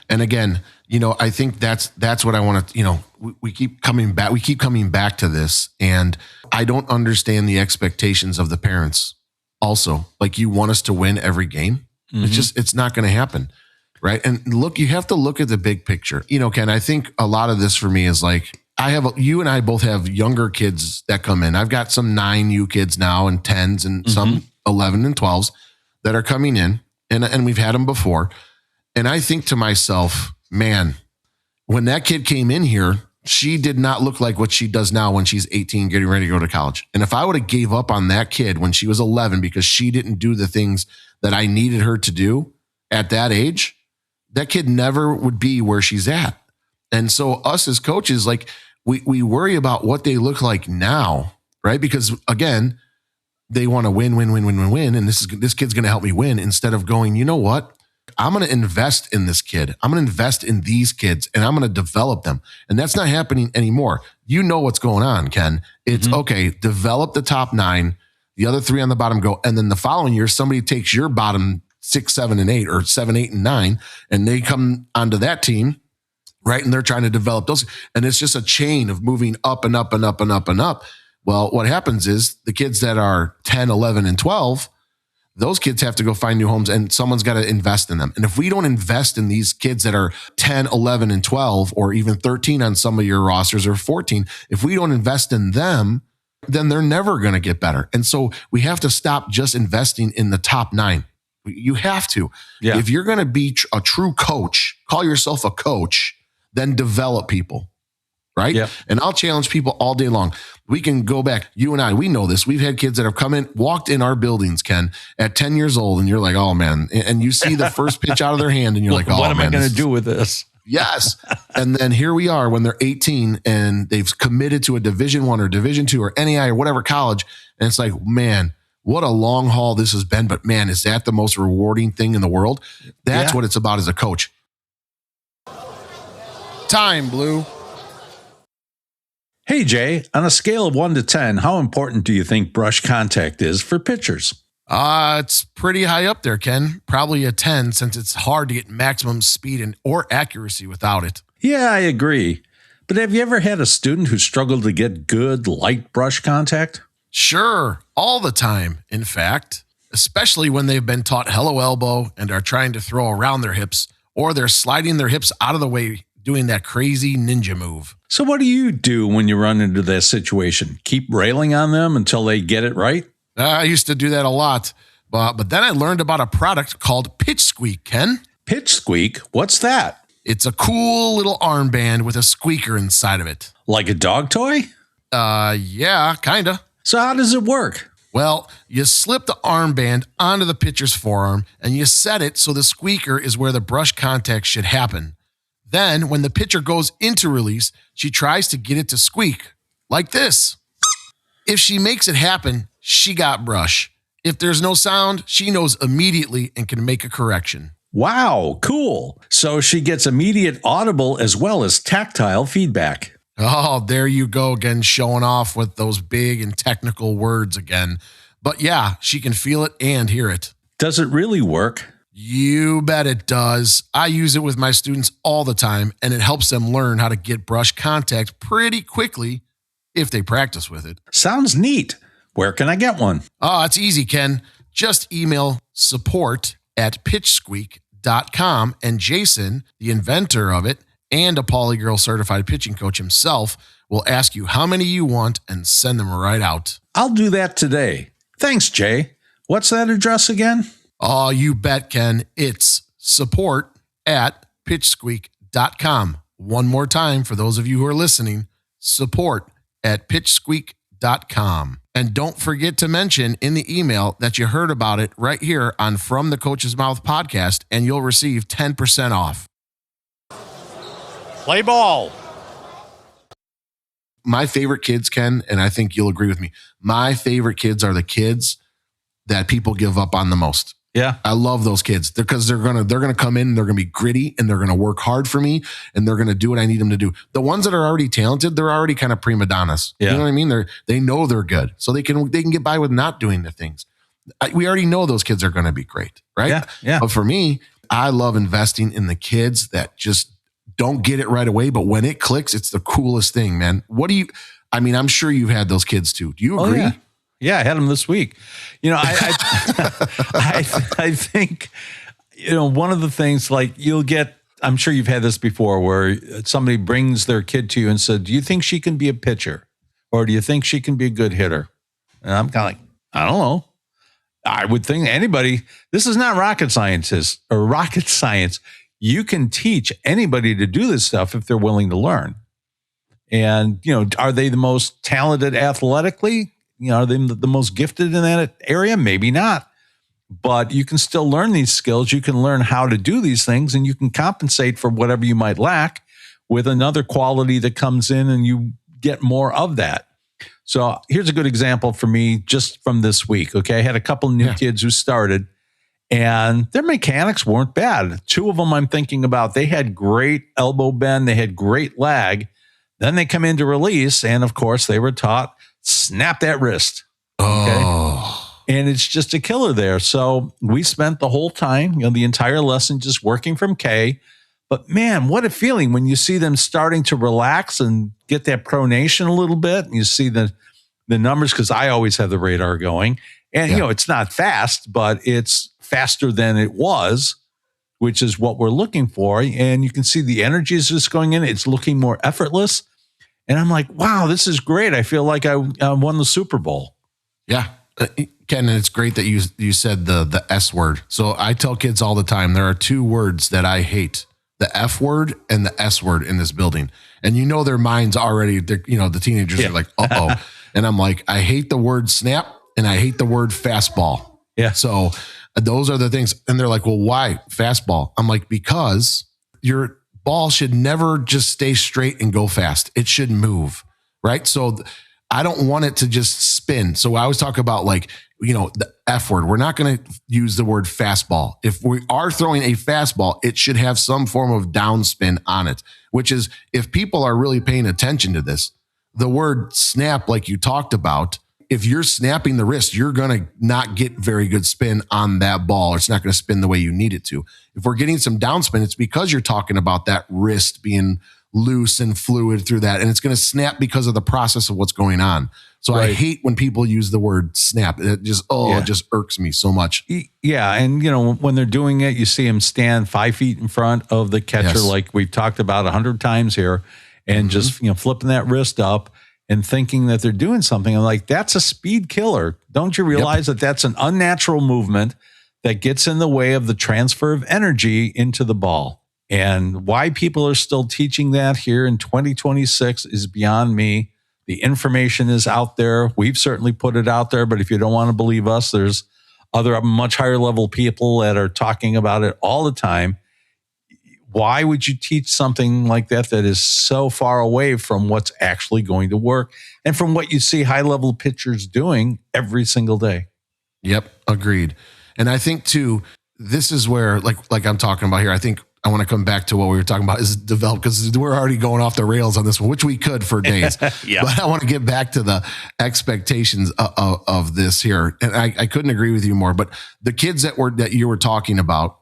A: And again, I think that's what I want to, we keep coming back. We keep coming back to this, and I don't understand the expectations of the parents. Also, like, you want us to win every game. Mm-hmm. It's not going to happen. Right. And look, you have to look at the big picture. Ken, I think a lot of this for me is like, you and I both have younger kids that come in. I've got some 9U kids now and 10s and some 11 and 12s that are coming in, and we've had them before. And I think to myself, man, when that kid came in here, she did not look like what she does now when she's 18, getting ready to go to college. And if I would have gave up on that kid when she was 11 because she didn't do the things that I needed her to do at that age, that kid never would be where she's at. And so us as coaches, like, we worry about what they look like now, right? Because again, they want to win. And this kid's going to help me win, instead of going, you know what? I'm going to invest in this kid. I'm going to invest in these kids, and I'm going to develop them. And that's not happening anymore. You know what's going on, Ken. It's okay. Develop the top 9, the other 3 on the bottom go. And then the following year, somebody takes your bottom 6, 7, and 8, or 7, 8, and 9, and they come onto that team, right? And they're trying to develop those. And it's just a chain of moving up and up and up and up and up. Well, what happens is the kids that are 10, 11, and 12, those kids have to go find new homes, and someone's got to invest in them. And if we don't invest in these kids that are 10, 11, and 12, or even 13 on some of your rosters, or 14, if we don't invest in them, then they're never going to get better. And so we have to stop just investing in the top 9. You have to. Yeah. If you're going to be a true coach, call yourself a coach, then develop people, right? Yep. And I'll challenge people all day long. We can go back. You and I, we know this. We've had kids that have come in, walked in our buildings, Ken, at 10 years old, and you're like, oh, man. And you see the first pitch out of their hand, and you're like, oh,
B: what am I going to do with this?
A: Yes. And then here we are when they're 18 and they've committed to a Division I or Division II or NAI or whatever college. And it's like, man, what a long haul this has been. But man, is that the most rewarding thing in the world? That's what it's about as a coach. Time, Blue.
B: Hey, Jay, on a scale of 1 to 10, how important do you think brush contact is for pitchers?
A: It's pretty high up there, Ken. Probably a 10, since it's hard to get maximum speed or accuracy without it.
B: Yeah, I agree. But have you ever had a student who struggled to get good, light brush contact?
A: Sure, all the time, in fact. Especially when they've been taught hello elbow and are trying to throw around their hips, or they're sliding their hips out of the way, doing that crazy ninja move.
B: So what do you do when you run into that situation? Keep railing on them until they get it right?
A: I used to do that a lot, but then I learned about a product called Pitch Squeak, Ken.
B: Pitch Squeak? What's that?
A: It's a cool little armband with a squeaker inside of it.
B: Like a dog toy?
A: Yeah, kinda.
B: So how does it work?
A: Well, you slip the armband onto the pitcher's forearm and you set it so the squeaker is where the brush contact should happen. Then, when the pitcher goes into release, she tries to get it to squeak, like this. If she makes it happen, she got brush. If there's no sound, she knows immediately and can make a correction.
B: Wow, cool. So she gets immediate audible as well as tactile feedback.
A: Oh, there you go again, showing off with those big and technical words again. But yeah, she can feel it and hear it.
B: Does it really work?
A: You bet it does. I use it with my students all the time, and it helps them learn how to get brush contact pretty quickly if they practice with it.
B: Sounds neat. Where can I get one?
A: Oh, it's easy, Ken. Just email support@pitchsqueak.com, and Jason, the inventor of it, and a Polygirl certified pitching coach himself, will ask you how many you want and send them right out.
B: I'll do that today. Thanks, Jay. What's that address again?
A: Oh, you bet, Ken. It's support@pitchsqueak.com. One more time for those of you who are listening, support@pitchsqueak.com. And don't forget to mention in the email that you heard about it right here on From the Coach's Mouth podcast, and you'll receive 10% off.
C: Play ball.
A: My favorite kids, Ken, and I think you'll agree with me, my favorite kids are the kids that people give up on the most.
B: Yeah.
A: I love those kids because they're gonna come in and they're gonna be gritty and they're gonna work hard for me and they're gonna do what I need them to do. The ones that are already talented, they're already kind of prima donnas.
B: Yeah.
A: You know what I mean? They know they're good, so they can get by with not doing the things. We already know those kids are gonna be great, right?
B: Yeah. Yeah.
A: But for me, I love investing in the kids that just don't get it right away, but when it clicks, it's the coolest thing, man. I'm sure you've had those kids too. Do you agree?
B: Oh, yeah. Yeah, I had them this week. I think, one of the things like I'm sure you've had this before where somebody brings their kid to you and said, do you think she can be a pitcher? Or do you think she can be a good hitter? And I'm kind of like, I don't know. I would think anybody, this is not rocket science. You can teach anybody to do this stuff if they're willing to learn. And, are they the most talented athletically? Are they the most gifted in that area? Maybe not. But you can still learn these skills. You can learn how to do these things, and you can compensate for whatever you might lack with another quality that comes in, and you get more of that. So here's a good example for me just from this week. Okay. I had a couple new kids who started, and their mechanics weren't bad. Two of them I'm thinking about, they had great elbow bend. They had great lag. Then they come into release, and of course they were taught, snap that wrist. Okay. Oh. And it's just a killer there. So we spent the whole time, the entire lesson just working from K. But man, what a feeling when you see them starting to relax and get that pronation a little bit. And you see the numbers, because I always have the radar going. And, it's not fast, but it's faster than it was, which is what we're looking for. And you can see the energy is just going in. It's looking more effortless. And I'm like, wow, this is great. I feel like I won the Super Bowl.
A: Yeah. Ken, it's great that you said the S word. So I tell kids all the time, there are two words that I hate, the F word and the S word in this building. And their minds already, the teenagers are like, uh-oh. And I'm like, I hate the word snap and I hate the word fastball.
B: Yeah.
A: So those are the things. And they're like, well, why fastball? I'm like, because your ball should never just stay straight and go fast. It should move, right? So I don't want it to just spin. So I always talk about the F word. We're not going to use the word fastball. If we are throwing a fastball, it should have some form of downspin on it, which is, if people are really paying attention to this, the word snap, like you talked about, if you're snapping the wrist, you're going to not get very good spin on that ball. It's not going to spin the way you need it to. If we're getting some downspin, it's because you're talking about that wrist being loose and fluid through that. And it's going to snap because of the process of what's going on. So right. I hate when people use the word snap. It just, it just irks me so much.
B: Yeah. And, when they're doing it, you see them stand 5 feet in front of the catcher, like we've talked about 100 times here, and just, flipping that wrist up and thinking that they're doing something. I'm like, that's a speed killer. Don't you realize that that's an unnatural movement that gets in the way of the transfer of energy into the ball? And why people are still teaching that here in 2026 is beyond me. The information is out there. We've certainly put it out there, but if you don't want to believe us, there's other much higher level people that are talking about it all the time. Why would you teach something like that is so far away from what's actually going to work and from what you see high level pitchers doing every single day?
A: Yep. Agreed. And I think too, this is where, like I'm talking about here, I think I want to come back to what we were talking about is develop, because we're already going off the rails on this one, which we could for days. But I want to get back to the expectations of this here. And I couldn't agree with you more, but the kids that you were talking about,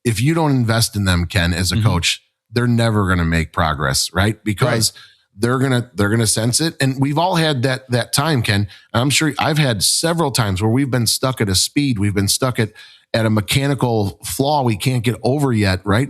A: if you don't invest in them, Ken, as a coach, they're never going to make progress, right? Because they're going to sense it. And we've all had that time, Ken. I'm sure I've had several times where we've been stuck at a speed. We've been stuck at a mechanical flaw we can't get over yet, right?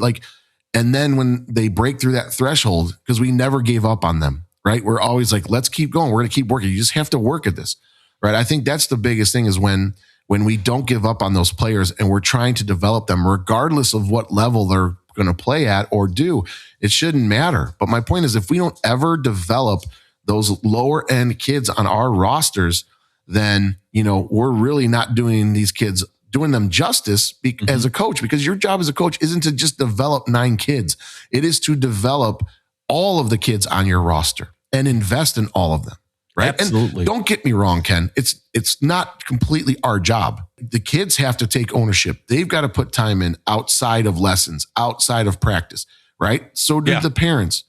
A: And then when they break through that threshold, because we never gave up on them, right? We're always like, let's keep going. We're going to keep working. You just have to work at this, right? I think that's the biggest thing is when we don't give up on those players and we're trying to develop them, regardless of what level they're going to play at or do, it shouldn't matter. But my point is, if we don't ever develop those lower end kids on our rosters, then, we're really not doing them justice as a coach, because your job as a coach isn't to just develop 9 kids. It is to develop all of the kids on your roster and invest in all of them, right?
B: Absolutely.
A: And don't get me wrong, Ken. It's not completely our job. The kids have to take ownership. They've got to put time in outside of lessons, outside of practice, right? So do the parents.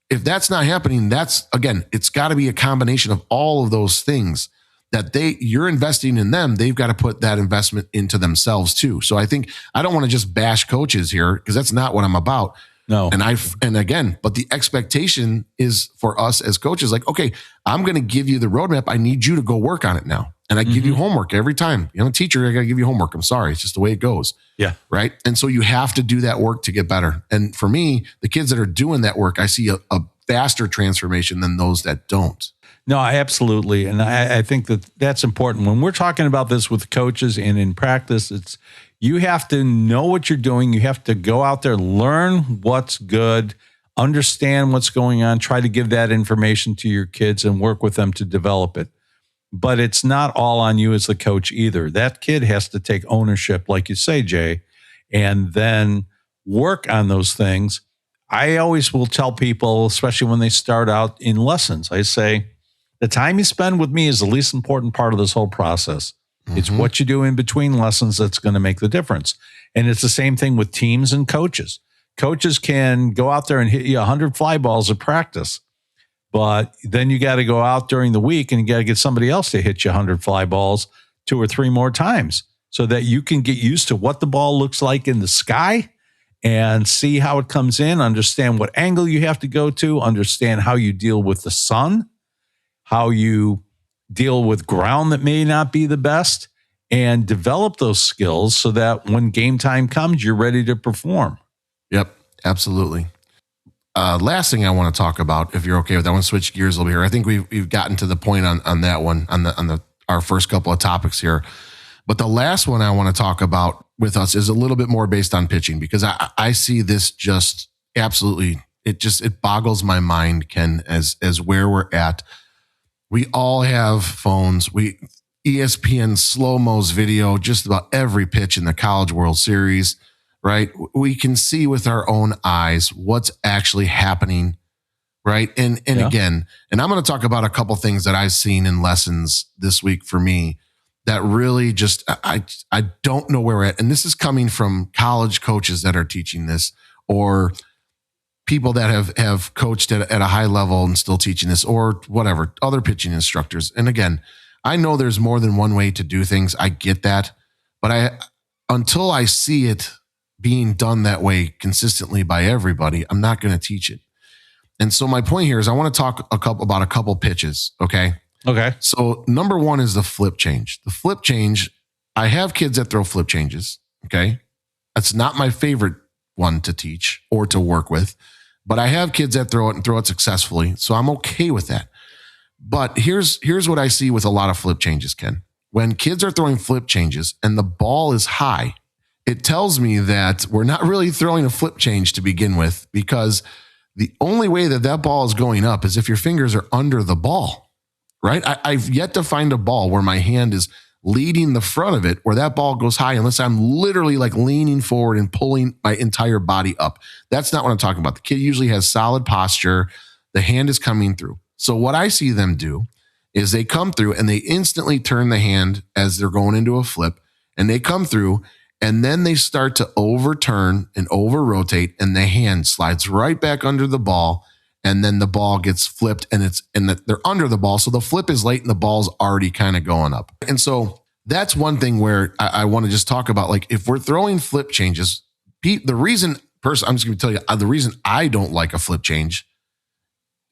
A: If that's not happening, it's got to be a combination of all of those things that you're investing in them. They've got to put that investment into themselves too. So I think I don't want to just bash coaches here because that's not what I'm about.
B: No.
A: But the expectation is for us as coaches, like, okay, I'm going to give you the roadmap. I need you to go work on it now. And I give you homework every time. Teacher, I got to give you homework. I'm sorry. It's just the way it goes.
B: Yeah.
A: Right. And so you have to do that work to get better. And for me, the kids that are doing that work, I see a faster transformation than those that don't.
B: No, absolutely. And I think that's important. When we're talking about this with coaches and in practice, you have to know what you're doing. You have to go out there, learn what's good, understand what's going on, try to give that information to your kids and work with them to develop it. But it's not all on you as the coach either. That kid has to take ownership, like you say, Jay, and then work on those things. I always will tell people, especially when they start out in lessons, I say, the time you spend with me is the least important part of this whole process. It's what you do in between lessons that's going to make the difference. And it's the same thing with teams and coaches. Coaches can go out there and hit you 100 fly balls at practice, but then you got to go out during the week and you got to get somebody else to hit you 100 fly balls 2 or 3 more times so that you can get used to what the ball looks like in the sky and see how it comes in, understand what angle you have to go to, understand how you deal with the sun, how you deal with ground that may not be the best, and develop those skills so that when game time comes, you're ready to perform.
A: Yep, absolutely. Last thing I want to talk about, if you're okay with that, I want to switch gears a little bit here. I think we've gotten to the point on that one, on our first couple of topics here. But the last one I want to talk about with us is a little bit more based on pitching, because I see this just absolutely, it boggles my mind, Ken, as where we're at. We all have phones. ESPN slow-mo's video, just about every pitch in the College World Series, right? We can see with our own eyes what's actually happening, right? And again, and I'm going to talk about a couple things that I've seen in lessons this week for me that really just, I don't know where we're at. And this is coming from college coaches that are teaching this, or people that have coached at a high level and still teaching this, or whatever, other pitching instructors. And again, I know there's more than one way to do things. I get that. But until I see it being done that way consistently by everybody, I'm not going to teach it. And so my point here is I want to talk about a couple pitches. Okay.
B: Okay.
A: So number one is the flip change. The flip change, I have kids that throw flip changes. Okay. That's not my favorite one to teach or to work with, but I have kids that throw it successfully. So I'm okay with that. But here's what I see with a lot of flip changes, Ken. When kids are throwing flip changes and the ball is high, it tells me that we're not really throwing a flip change to begin with, because the only way that ball is going up is if your fingers are under the ball, right? I've yet to find a ball where my hand is leading the front of it, where that ball goes high, unless I'm literally like leaning forward and pulling my entire body up. That's not what I'm talking about. The kid usually has solid posture. The hand is coming through. So what I see them do is they come through and they instantly turn the hand as they're going into a flip, and they come through and then they start to overturn and over rotate, and the hand slides right back under the ball, and then the ball gets flipped and they're under the ball. So the flip is late and the ball's already kind of going up. And so that's one thing where I want to just talk about, like, if we're throwing flip changes, the reason I'm just going to tell you the reason I don't like a flip change,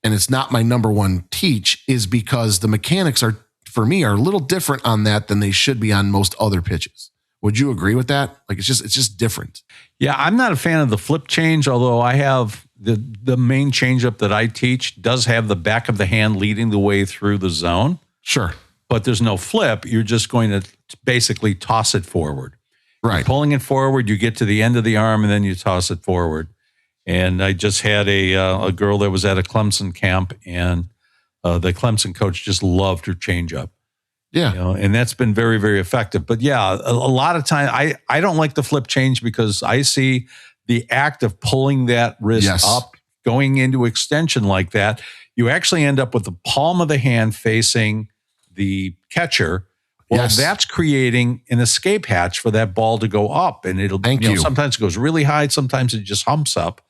A: and it's not my number one teach, is because the mechanics for me are a little different on that than they should be on most other pitches. Would you agree with that? Like, it's just different.
B: Yeah, I'm not a fan of the flip change, although I have the main changeup that I teach does have the back of the hand leading the way through the zone.
A: Sure.
B: But there's no flip. You're just going to basically toss it forward.
A: Right.
B: You're pulling it forward, you get to the end of the arm, and then you toss it forward. And I just had a girl that was at a Clemson camp, and the Clemson coach just loved her changeup.
A: Yeah.
B: And that's been very, very effective. But yeah, a lot of time I don't like the flip change, because I see the act of pulling that wrist up, going into extension like that. you actually end up with the palm of the hand facing the catcher. Well,
A: Yes.
B: that's creating an escape hatch for that ball to go up. And it'll,
A: Thank you.
B: sometimes it goes really high. Sometimes it just humps up.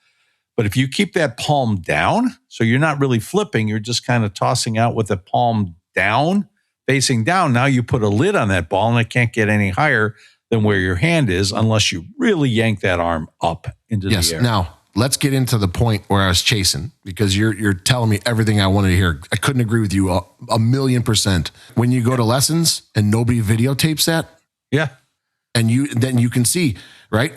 B: But if you keep that palm down, so you're not really flipping, you're just kind of tossing out with the palm down, facing down. Now you put a lid on that ball and it can't get any higher than where your hand is unless you really yank that arm up into the air.
A: Now, let's get into the point where I was chasing, because you're telling me everything I wanted to hear. I couldn't agree with you a million %. When you go to lessons and nobody videotapes that,
B: Yeah.
A: and then you can see, right?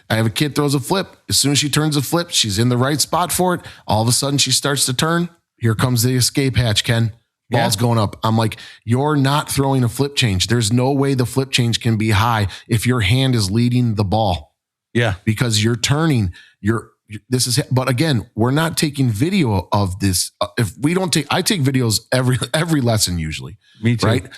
A: I have a kid throws a flip. As soon as she turns a flip, she's in the right spot for it. All of a sudden she starts to turn. Here comes the escape hatch, Ken. Ball's going up. I'm like, you're not throwing a flip change. There's no way the flip change can be high if your hand is leading the ball,
B: Yeah.
A: because you're turning. But again, we're not taking video of this. If we don't I take videos every lesson usually.
B: Me too.
A: Right?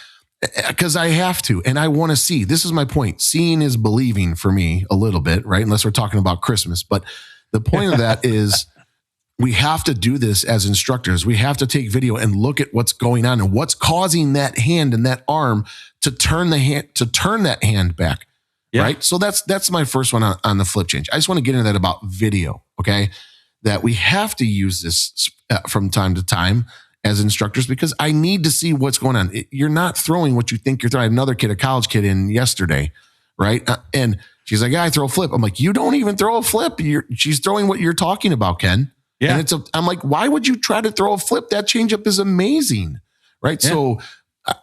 A: Because I have to, and I want to see. This is my point. Seeing is believing for me a little bit, right? Unless we're talking about Christmas. But the point of that is we have to do this as instructors. We have to take video and look at what's going on and what's causing that hand and that arm to turn that hand back.
B: Yeah.
A: Right. So that's my first one on the flip change. I just want to get into that about video. Okay. That we have to use this from time to time as instructors, because I need to see what's going on. You're not throwing what you think you're throwing. I had another kid, a college kid in yesterday. Right. And she's like, yeah, I throw a flip. I'm like, you don't even throw a flip. She's throwing what you're talking about, Ken.
B: Yeah.
A: And I'm like, why would you try to throw a flip? That changeup is amazing. Right. Yeah. So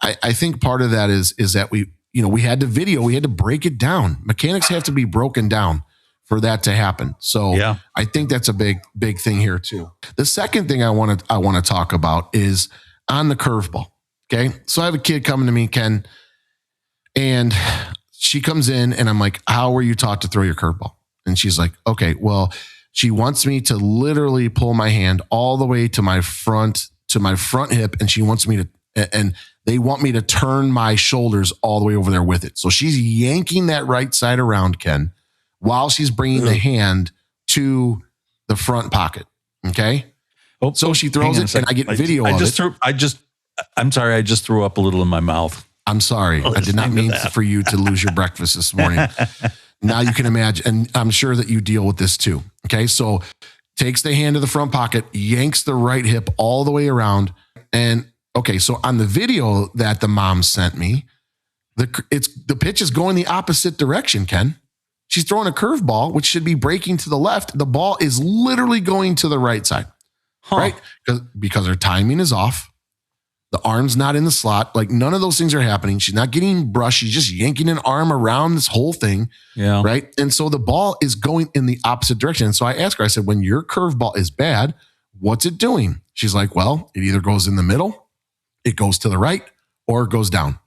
A: I think part of that is that we had to break it down. Mechanics have to be broken down for that to happen. So yeah. I think that's a big thing here too. The second thing I want to talk about is on the curveball. Okay. So I have a kid coming to me, Ken, and she comes in and I'm like, how were you taught to throw your curveball? And she's like, okay, well, she wants me to literally pull my hand all the way to my front hip. And she wants me and they want me to turn my shoulders all the way over there with it. So she's yanking that right side around, Ken, while she's bringing the hand to the front pocket. Okay.
B: Oh,
A: so she throws it and I get video of it.
B: I'm sorry. I just threw up a little in my mouth.
A: I'm sorry. I did not mean for you to lose your breakfast this morning. Now you can imagine, and I'm sure that you deal with this too. Okay. So takes the hand to the front pocket, yanks the right hip all the way around. And okay, so on the video that the mom sent me, the pitch is going the opposite direction, Ken. She's throwing a curveball, which should be breaking to the left. The ball is literally going to the right side, right? Because her timing is off. The arm's not in the slot. Like none of those things are happening. She's not getting brushed. She's just yanking an arm around this whole thing.
B: Yeah.
A: Right. And so the ball is going in the opposite direction. And so I asked her, I said, when your curveball is bad, what's it doing? She's like, well, it either goes in the middle, it goes to the right, or it goes down.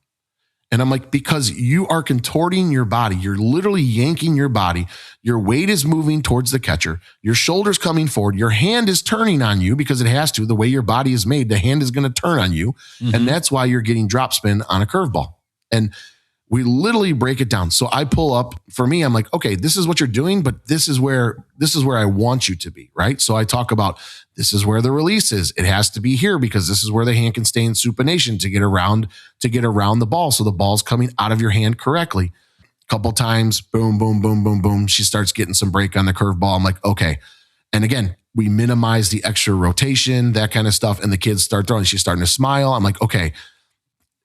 A: And I'm like, because you are contorting your body. You're literally yanking your body. Your weight is moving towards the catcher. Your shoulder's coming forward. Your hand is turning on you because it has to. The way your body is made, the hand is going to turn on you. Mm-hmm. And that's why you're getting drop spin on a curveball. And we literally break it down. So I pull up. For me, I'm like, okay, this is what you're doing, but this is where I want you to be, right? So I talk about this is where the release is. It has to be here because this is where the hand can stay in supination to get around the ball. So the ball's coming out of your hand correctly. A couple times, boom, boom, boom, boom, boom. She starts getting some break on the curveball. I'm like, okay. And again, we minimize the extra rotation, that kind of stuff. And the kids start throwing. She's starting to smile. I'm like, okay.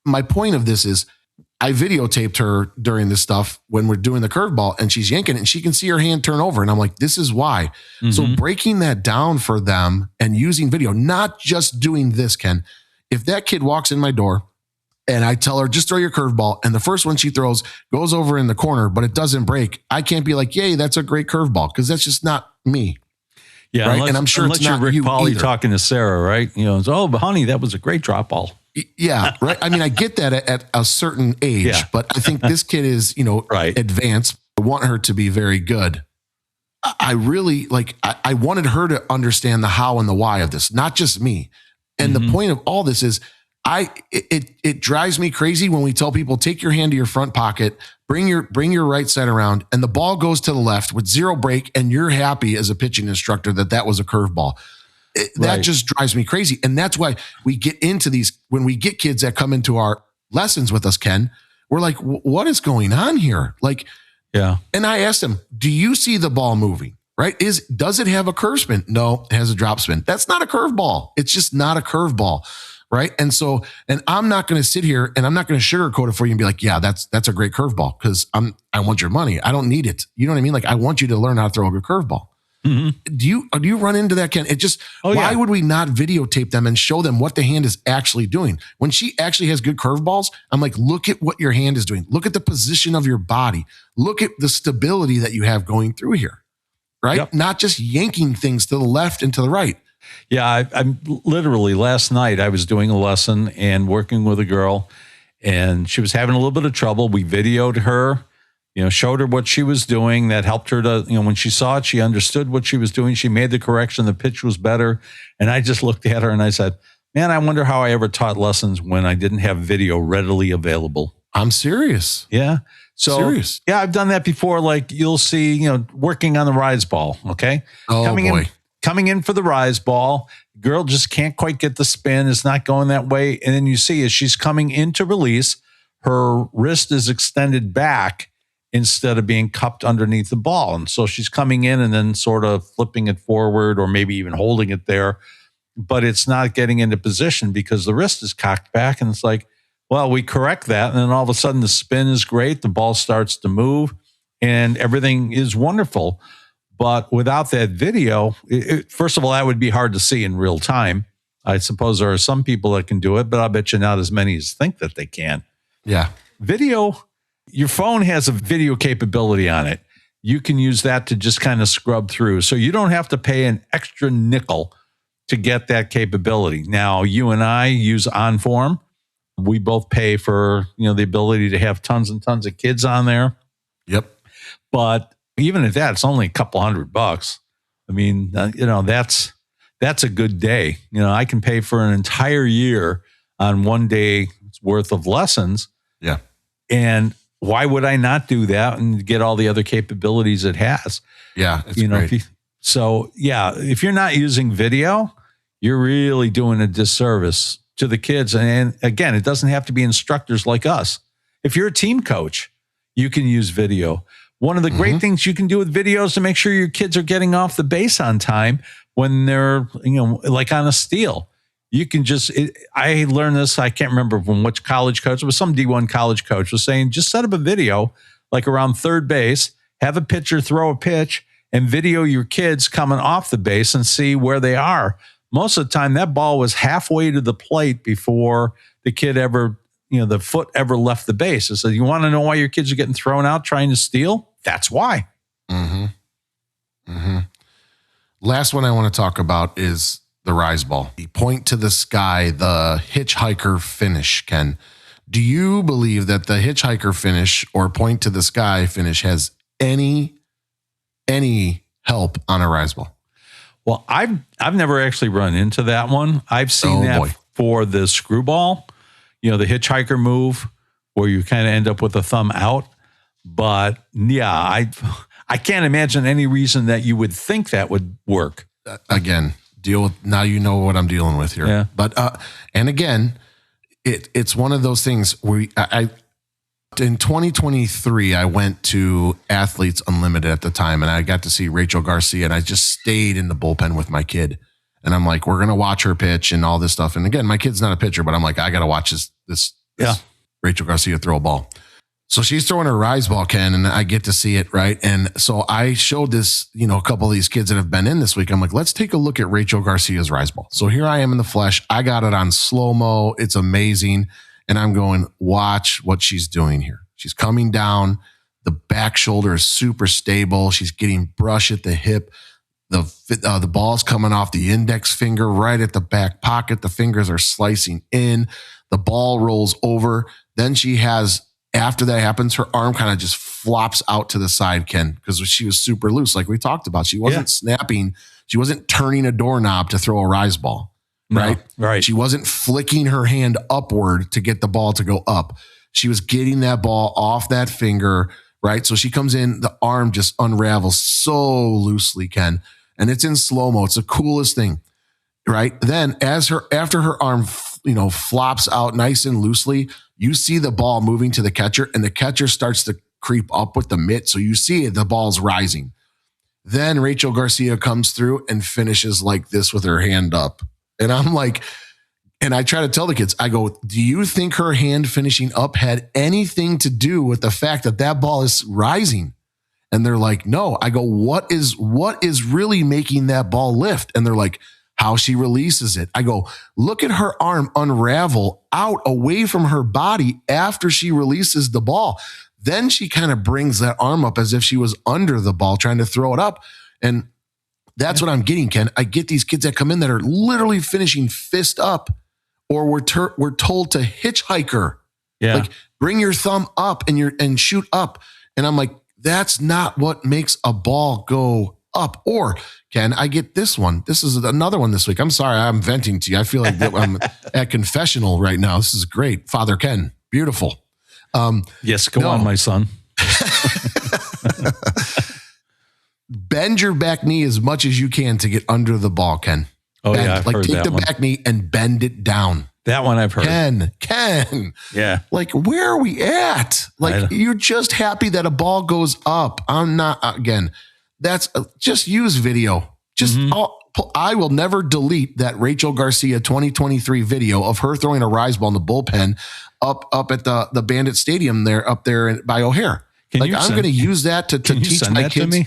A: My point of this is, I videotaped her during this stuff when we're doing the curveball and she's yanking it and she can see her hand turn over. And I'm like, this is why. Mm-hmm. So breaking that down for them and using video, not just doing this, Ken. If that kid walks in my door and I tell her, just throw your curveball, and the first one she throws goes over in the corner, but it doesn't break, I can't be like, yay, that's a great curveball, because that's just not me.
B: Yeah.
A: Right. And I'm sure it's not
B: Rick
A: you
B: Polly
A: either.
B: Talking to Sarah, right? Oh, but honey, that was a great drop ball.
A: Yeah, right. I mean, I get that at a certain age, but I think this kid is,
B: right.
A: Advanced. I want her to be very good. I really I wanted her to understand the how and the why of this, not just me. And the point of all this is it drives me crazy when we tell people, take your hand to your front pocket, bring your right side around, and the ball goes to the left with zero break. And you're happy as a pitching instructor that was a curveball. That just drives me crazy. And that's why we get into these, when we get kids that come into our lessons with us, Ken, we're like, what is going on here? Like,
B: yeah.
A: And I asked him, do you see the ball moving? Right? Does it have a curve spin? No, it has a drop spin. That's not a curve ball. It's just not a curve ball. Right. And I'm not going to sit here and I'm not going to sugarcoat it for you and be like, yeah, that's a great curveball because I want your money. I don't need it. You know what I mean? Like, I want you to learn how to throw a good curveball. Mm-hmm. Do you run into that, Ken? It just, why would we not videotape them and show them what the hand is actually doing? When she actually has good curveballs, I'm like, look at what your hand is doing. Look at the position of your body. Look at the stability that you have going through here. Right? Yep. Not just yanking things to the left and to the right.
B: Yeah, I'm literally last night I was doing a lesson and working with a girl and she was having a little bit of trouble. We videoed her, showed her what she was doing. That helped her to, when she saw it, she understood what she was doing. She made the correction. The pitch was better. And I just looked at her and I said, man, I wonder how I ever taught lessons when I didn't have video readily available.
A: I'm serious.
B: Yeah. So, serious. Yeah, I've done that before. Like you'll see, working on the rise ball. Okay.
A: Oh,
B: coming in for the rise ball. Girl just can't quite get the spin. It's not going that way. And then you see as she's coming into release, her wrist is extended back instead of being cupped underneath the ball. And so she's coming in and then sort of flipping it forward or maybe even holding it there, but it's not getting into position because the wrist is cocked back. And it's like, well, we correct that. And then all of a sudden the spin is great. The ball starts to move and everything is wonderful. But without that video, first of all, that would be hard to see in real time. I suppose there are some people that can do it, but I'll bet you not as many as think that they can.
A: Yeah.
B: Video, your phone has a video capability on it. You can use that to just kind of scrub through. So you don't have to pay an extra nickel to get that capability. Now, you and I use OnForm. We both pay for, the ability to have tons and tons of kids on there.
A: Yep.
B: But even at that, it's only a couple $100. I mean, that's a good day. I can pay for an entire year on one day's worth of lessons.
A: Yeah.
B: And why would I not do that and get all the other capabilities it has?
A: Yeah. It's great.
B: If you're not using video, you're really doing a disservice to the kids. And again, it doesn't have to be instructors like us. If you're a team coach, you can use video. One of the great things you can do with videos to make sure your kids are getting off the base on time when they're, like on a steal. You can I learned this, I can't remember from which college coach, it was some D1 college coach was saying, just set up a video like around third base, have a pitcher throw a pitch and video your kids coming off the base and see where they are. Most of the time that ball was halfway to the plate before the kid ever, the foot ever left the base. So you want to know why your kids are getting thrown out trying to steal? That's why.
A: Mm-hmm. Mm-hmm. Last one I want to talk about is the rise ball. The point to the sky, the hitchhiker finish, Ken. Do you believe that the hitchhiker finish or point to the sky finish has any help on a rise ball?
B: Well, I've never actually run into that one. I've seen for the screwball, the hitchhiker move where you kind of end up with a thumb out. But yeah, I can't imagine any reason that you would think that would work.
A: Again, now you know what I'm dealing with here.
B: Yeah.
A: But and again, it's one of those things where in 2023, I went to Athletes Unlimited at the time, and I got to see Rachel Garcia, and I just stayed in the bullpen with my kid. And I'm like, we're gonna watch her pitch and all this stuff. And again, my kid's not a pitcher, but I'm like, I gotta watch this Rachel Garcia throw a ball. So she's throwing her rise ball, Ken, and I get to see it, right? And so I showed this, a couple of these kids that have been in this week. I'm like, let's take a look at Rachel Garcia's rise ball. So here I am in the flesh. I got it on slow-mo. It's amazing. And I'm going, watch what she's doing here. She's coming down. The back shoulder is super stable. She's getting brush at the hip. The ball's coming off the index finger right at the back pocket. The fingers are slicing in. The ball rolls over. Then she has... After that happens, her arm kind of just flops out to the side, Ken, because she was super loose, like we talked about. She wasn't snapping. She wasn't turning a doorknob to throw a rise ball, right?
B: No, right.
A: She wasn't flicking her hand upward to get the ball to go up. She was getting that ball off that finger, right? So she comes in, the arm just unravels so loosely, Ken, and it's in slow-mo. It's the coolest thing. right? Then after her arm, flops out nice and loosely, you see the ball moving to the catcher, and the catcher starts to creep up with the mitt. So you see the ball's rising. Then Rachel Garcia comes through and finishes like this with her hand up. And I'm like, and I try to tell the kids, I go, do you think her hand finishing up had anything to do with the fact that that ball is rising? And they're like, no. I go, what is really making that ball lift? And they're like, how she releases it. I go, look at her arm unravel out away from her body after she releases the ball. Then she kind of brings that arm up as if she was under the ball trying to throw it up. And that's what I'm getting, Ken. I get these kids that come in that are literally finishing fist up, or we're told to hitchhiker.
B: Yeah.
A: Like, bring your thumb up and shoot up. And I'm like, that's not what makes a ball go up. Or, Ken, I get this one. This is another one this week. I'm sorry, I'm venting to you. I feel like I'm at confessional right now. This is great. Father Ken, beautiful.
B: Yes, go on, my son.
A: Bend your back knee as much as you can to get under the ball, Ken.
B: Oh,
A: bend.
B: yeah, I've heard
A: take
B: that
A: the
B: one.
A: back knee and bend it down.
B: That one I've heard.
A: Ken.
B: Yeah.
A: Like, where are we at? Like, you're just happy that a ball goes up. I'm not, again, that's just use video. Just, I will never delete that Rachel Garcia 2023 video of her throwing a rise ball in the bullpen up at the Bandit Stadium up there by O'Hare. I'm going to use that to teach my kids. To me?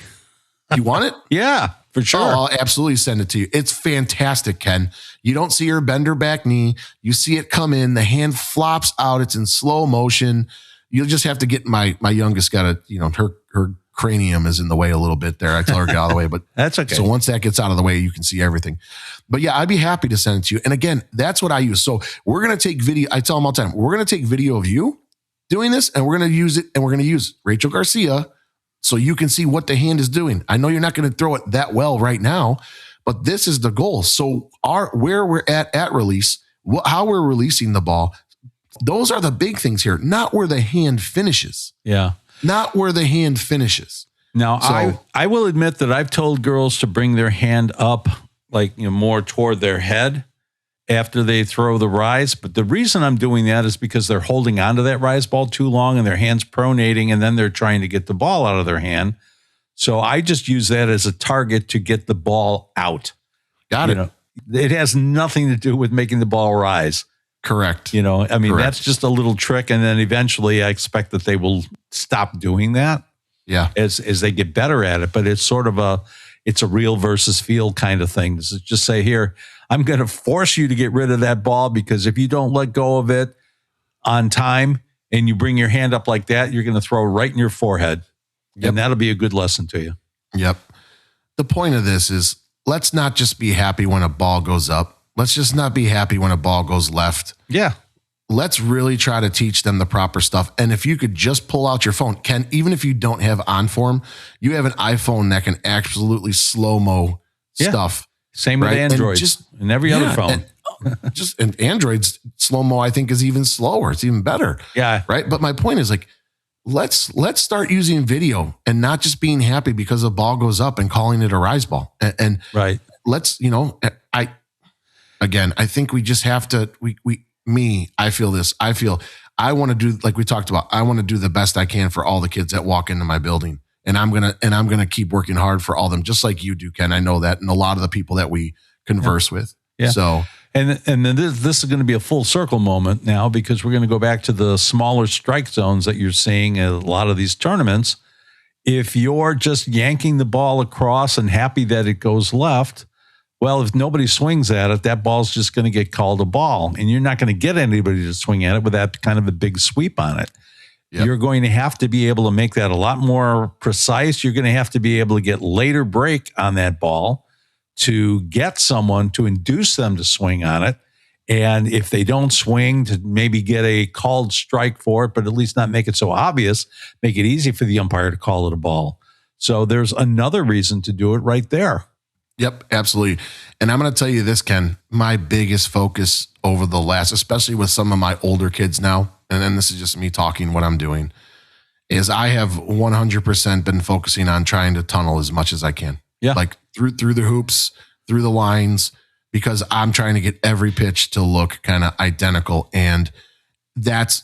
A: You want it?
B: Yeah, for sure.
A: Oh, I'll absolutely send it to you. It's fantastic, Ken. You don't see her bend her back knee. You see it come in. The hand flops out. It's in slow motion. You'll just have to get my youngest got her cranium is in the way a little bit there. I tell her to get out of the way, but
B: that's okay.
A: So once that gets out of the way, you can see everything. But yeah, I'd be happy to send it to you. And again, that's what I use. So we're going to take video. I tell them all the time, we're going to take video of you doing this, and we're going to use it, and we're going to use Rachel Garcia so you can see what the hand is doing. I know you're not going to throw it that well right now, but this is the goal. So where we're at release, how we're releasing the ball, those are the big things here, not where the hand finishes.
B: Yeah.
A: Not where the hand finishes.
B: Now, I will admit that I've told girls to bring their hand up, like, more toward their head after they throw the rise. But the reason I'm doing that is because they're holding onto that rise ball too long and their hand's pronating, and then they're trying to get the ball out of their hand. So I just use that as a target to get the ball out.
A: Got it.
B: It has nothing to do with making the ball rise.
A: Correct.
B: Correct.
A: That's
B: just a little trick. And then eventually I expect that they will stop doing that.
A: Yeah.
B: As they get better at it. But it's sort of it's a real versus field kind of thing. Just say, here, I'm going to force you to get rid of that ball, because if you don't let go of it on time and you bring your hand up like that, you're going to throw right in your forehead. Yep. And that'll be a good lesson to you.
A: Yep. The point of this is, let's not just be happy when a ball goes up. Let's just not be happy when a ball goes left.
B: Yeah.
A: Let's really try to teach them the proper stuff. And if you could just pull out your phone, Ken, even if you don't have OnForm, you have an iPhone that can absolutely slow-mo stuff.
B: Same with Androids and every other phone.
A: And Android's slow-mo, I think, is even slower. It's even better.
B: Yeah.
A: Right. But my point is, like, let's start using video and not just being happy because a ball goes up and calling it a rise ball. And
B: right.
A: Let's, I think we just have to, I feel this. I want to do, like we talked about, I want to do the best I can for all the kids that walk into my building. And I'm going to keep working hard for all of them, just like you do, Ken. I know that. And a lot of the people that we converse with.
B: Yeah.
A: So,
B: and then this is going to be a full circle moment now, because we're going to go back to the smaller strike zones that you're seeing in a lot of these tournaments. If you're just yanking the ball across and happy that it goes left, well, if nobody swings at it, that ball's just going to get called a ball, and you're not going to get anybody to swing at it with that kind of a big sweep on it. Yep. You're going to have to be able to make that a lot more precise. You're going to have to be able to get later break on that ball to get someone to induce them to swing on it. And if they don't swing, to maybe get a called strike for it, but at least not make it so obvious, make it easy for the umpire to call it a ball. So there's another reason to do it right there.
A: Yep, absolutely. And I'm going to tell you this, Ken, my biggest focus over the last, especially with some of my older kids now, and then this is just me talking what I'm doing, is I have 100% been focusing on trying to tunnel as much as I can.
B: Yeah.
A: Like through the hoops, through the lines, because I'm trying to get every pitch to look kind of identical. And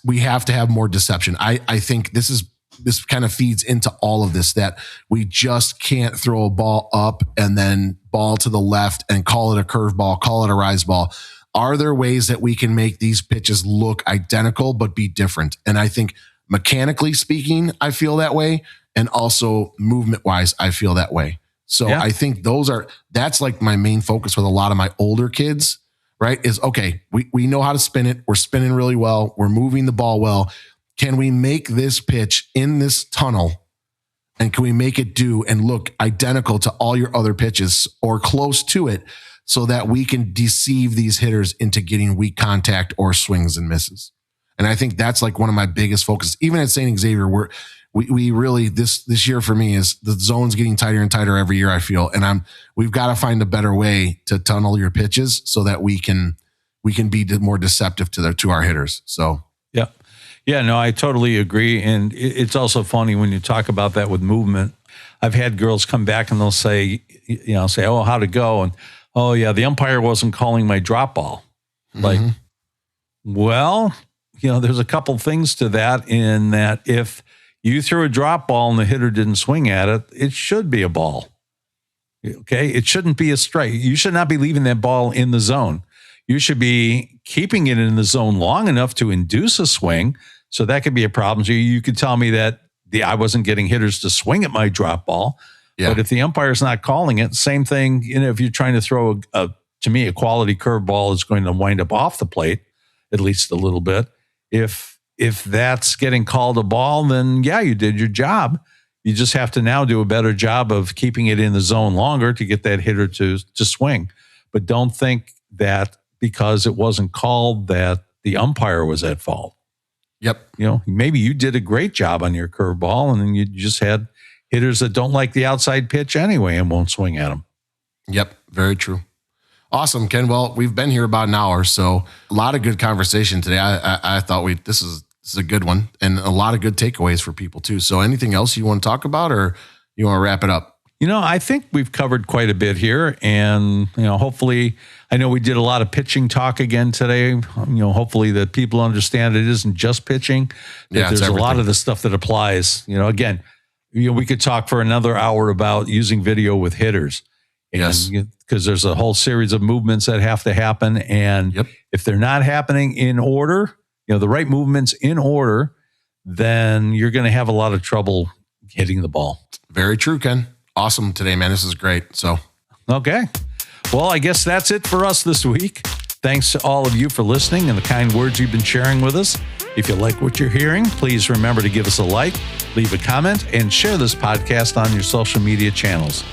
A: we have to have more deception. I think this kind of feeds into all of this, that we just can't throw a ball up and then ball to the left and call it a curveball, call it a rise ball. Are there ways that we can make these pitches look identical but be different? And I think mechanically speaking, I feel that way. And also movement wise, I feel that way. So I think that's like my main focus with a lot of my older kids, right? Is okay, we know how to spin it. We're spinning really well. We're moving the ball well. Can we make this pitch in this tunnel, and can we make it do and look identical to all your other pitches or close to it, so that we can deceive these hitters into getting weak contact or swings and misses? And I think that's like one of my biggest focuses. Even at St. Xavier, we really, this year for me, is the zone's getting tighter and tighter every year, I feel. And we've got to find a better way to tunnel your pitches so that we can be more deceptive to our hitters. So,
B: yeah. Yeah, no, I totally agree. And it's also funny when you talk about that with movement. I've had girls come back and they'll say, oh, how'd it go? And, oh yeah, the umpire wasn't calling my drop ball. Like, well, there's a couple things to that, in that if you threw a drop ball and the hitter didn't swing at it, it should be a ball. Okay. It shouldn't be a strike. You should not be leaving that ball in the zone. You should be keeping it in the zone long enough to induce a swing. So that could be a problem. So you could tell me that I wasn't getting hitters to swing at my drop ball. Yeah. But if the umpire's not calling it, same thing, if you're trying to throw to me, a quality curveball is going to wind up off the plate, at least a little bit. If that's getting called a ball, then yeah, you did your job. You just have to now do a better job of keeping it in the zone longer to get that hitter to swing. But don't think that because it wasn't called that the umpire was at fault.
A: Yep.
B: Maybe you did a great job on your curveball, and then you just had hitters that don't like the outside pitch anyway and won't swing at them.
A: Yep. Very true. Awesome, Ken. Well, we've been here about an hour, so a lot of good conversation today. I thought this is a good one, and a lot of good takeaways for people too. So anything else you want to talk about, or you want to wrap it up?
B: I think we've covered quite a bit here, and hopefully, I know we did a lot of pitching talk again today. Hopefully that people understand it isn't just pitching. That there's a lot of the stuff that applies. Again, we could talk for another hour about using video with hitters.
A: Yes.
B: Because there's a whole series of movements that have to happen. And if they're not happening in order, the right movements in order, then you're going to have a lot of trouble hitting the ball.
A: Very true, Ken. Awesome today, man. This is great. So,
B: okay. Well, I guess that's it for us this week. Thanks to all of you for listening and the kind words you've been sharing with us. If you like what you're hearing, please remember to give us a like, leave a comment, and share this podcast on your social media channels.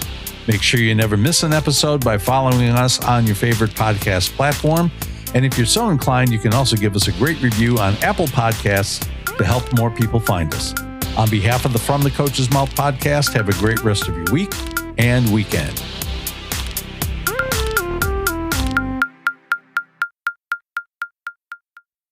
B: Make sure you never miss an episode by following us on your favorite podcast platform. And if you're so inclined, you can also give us a great review on Apple Podcasts to help more people find us. On behalf of the From the Coach's Mouth podcast, have a great rest of your week and weekend.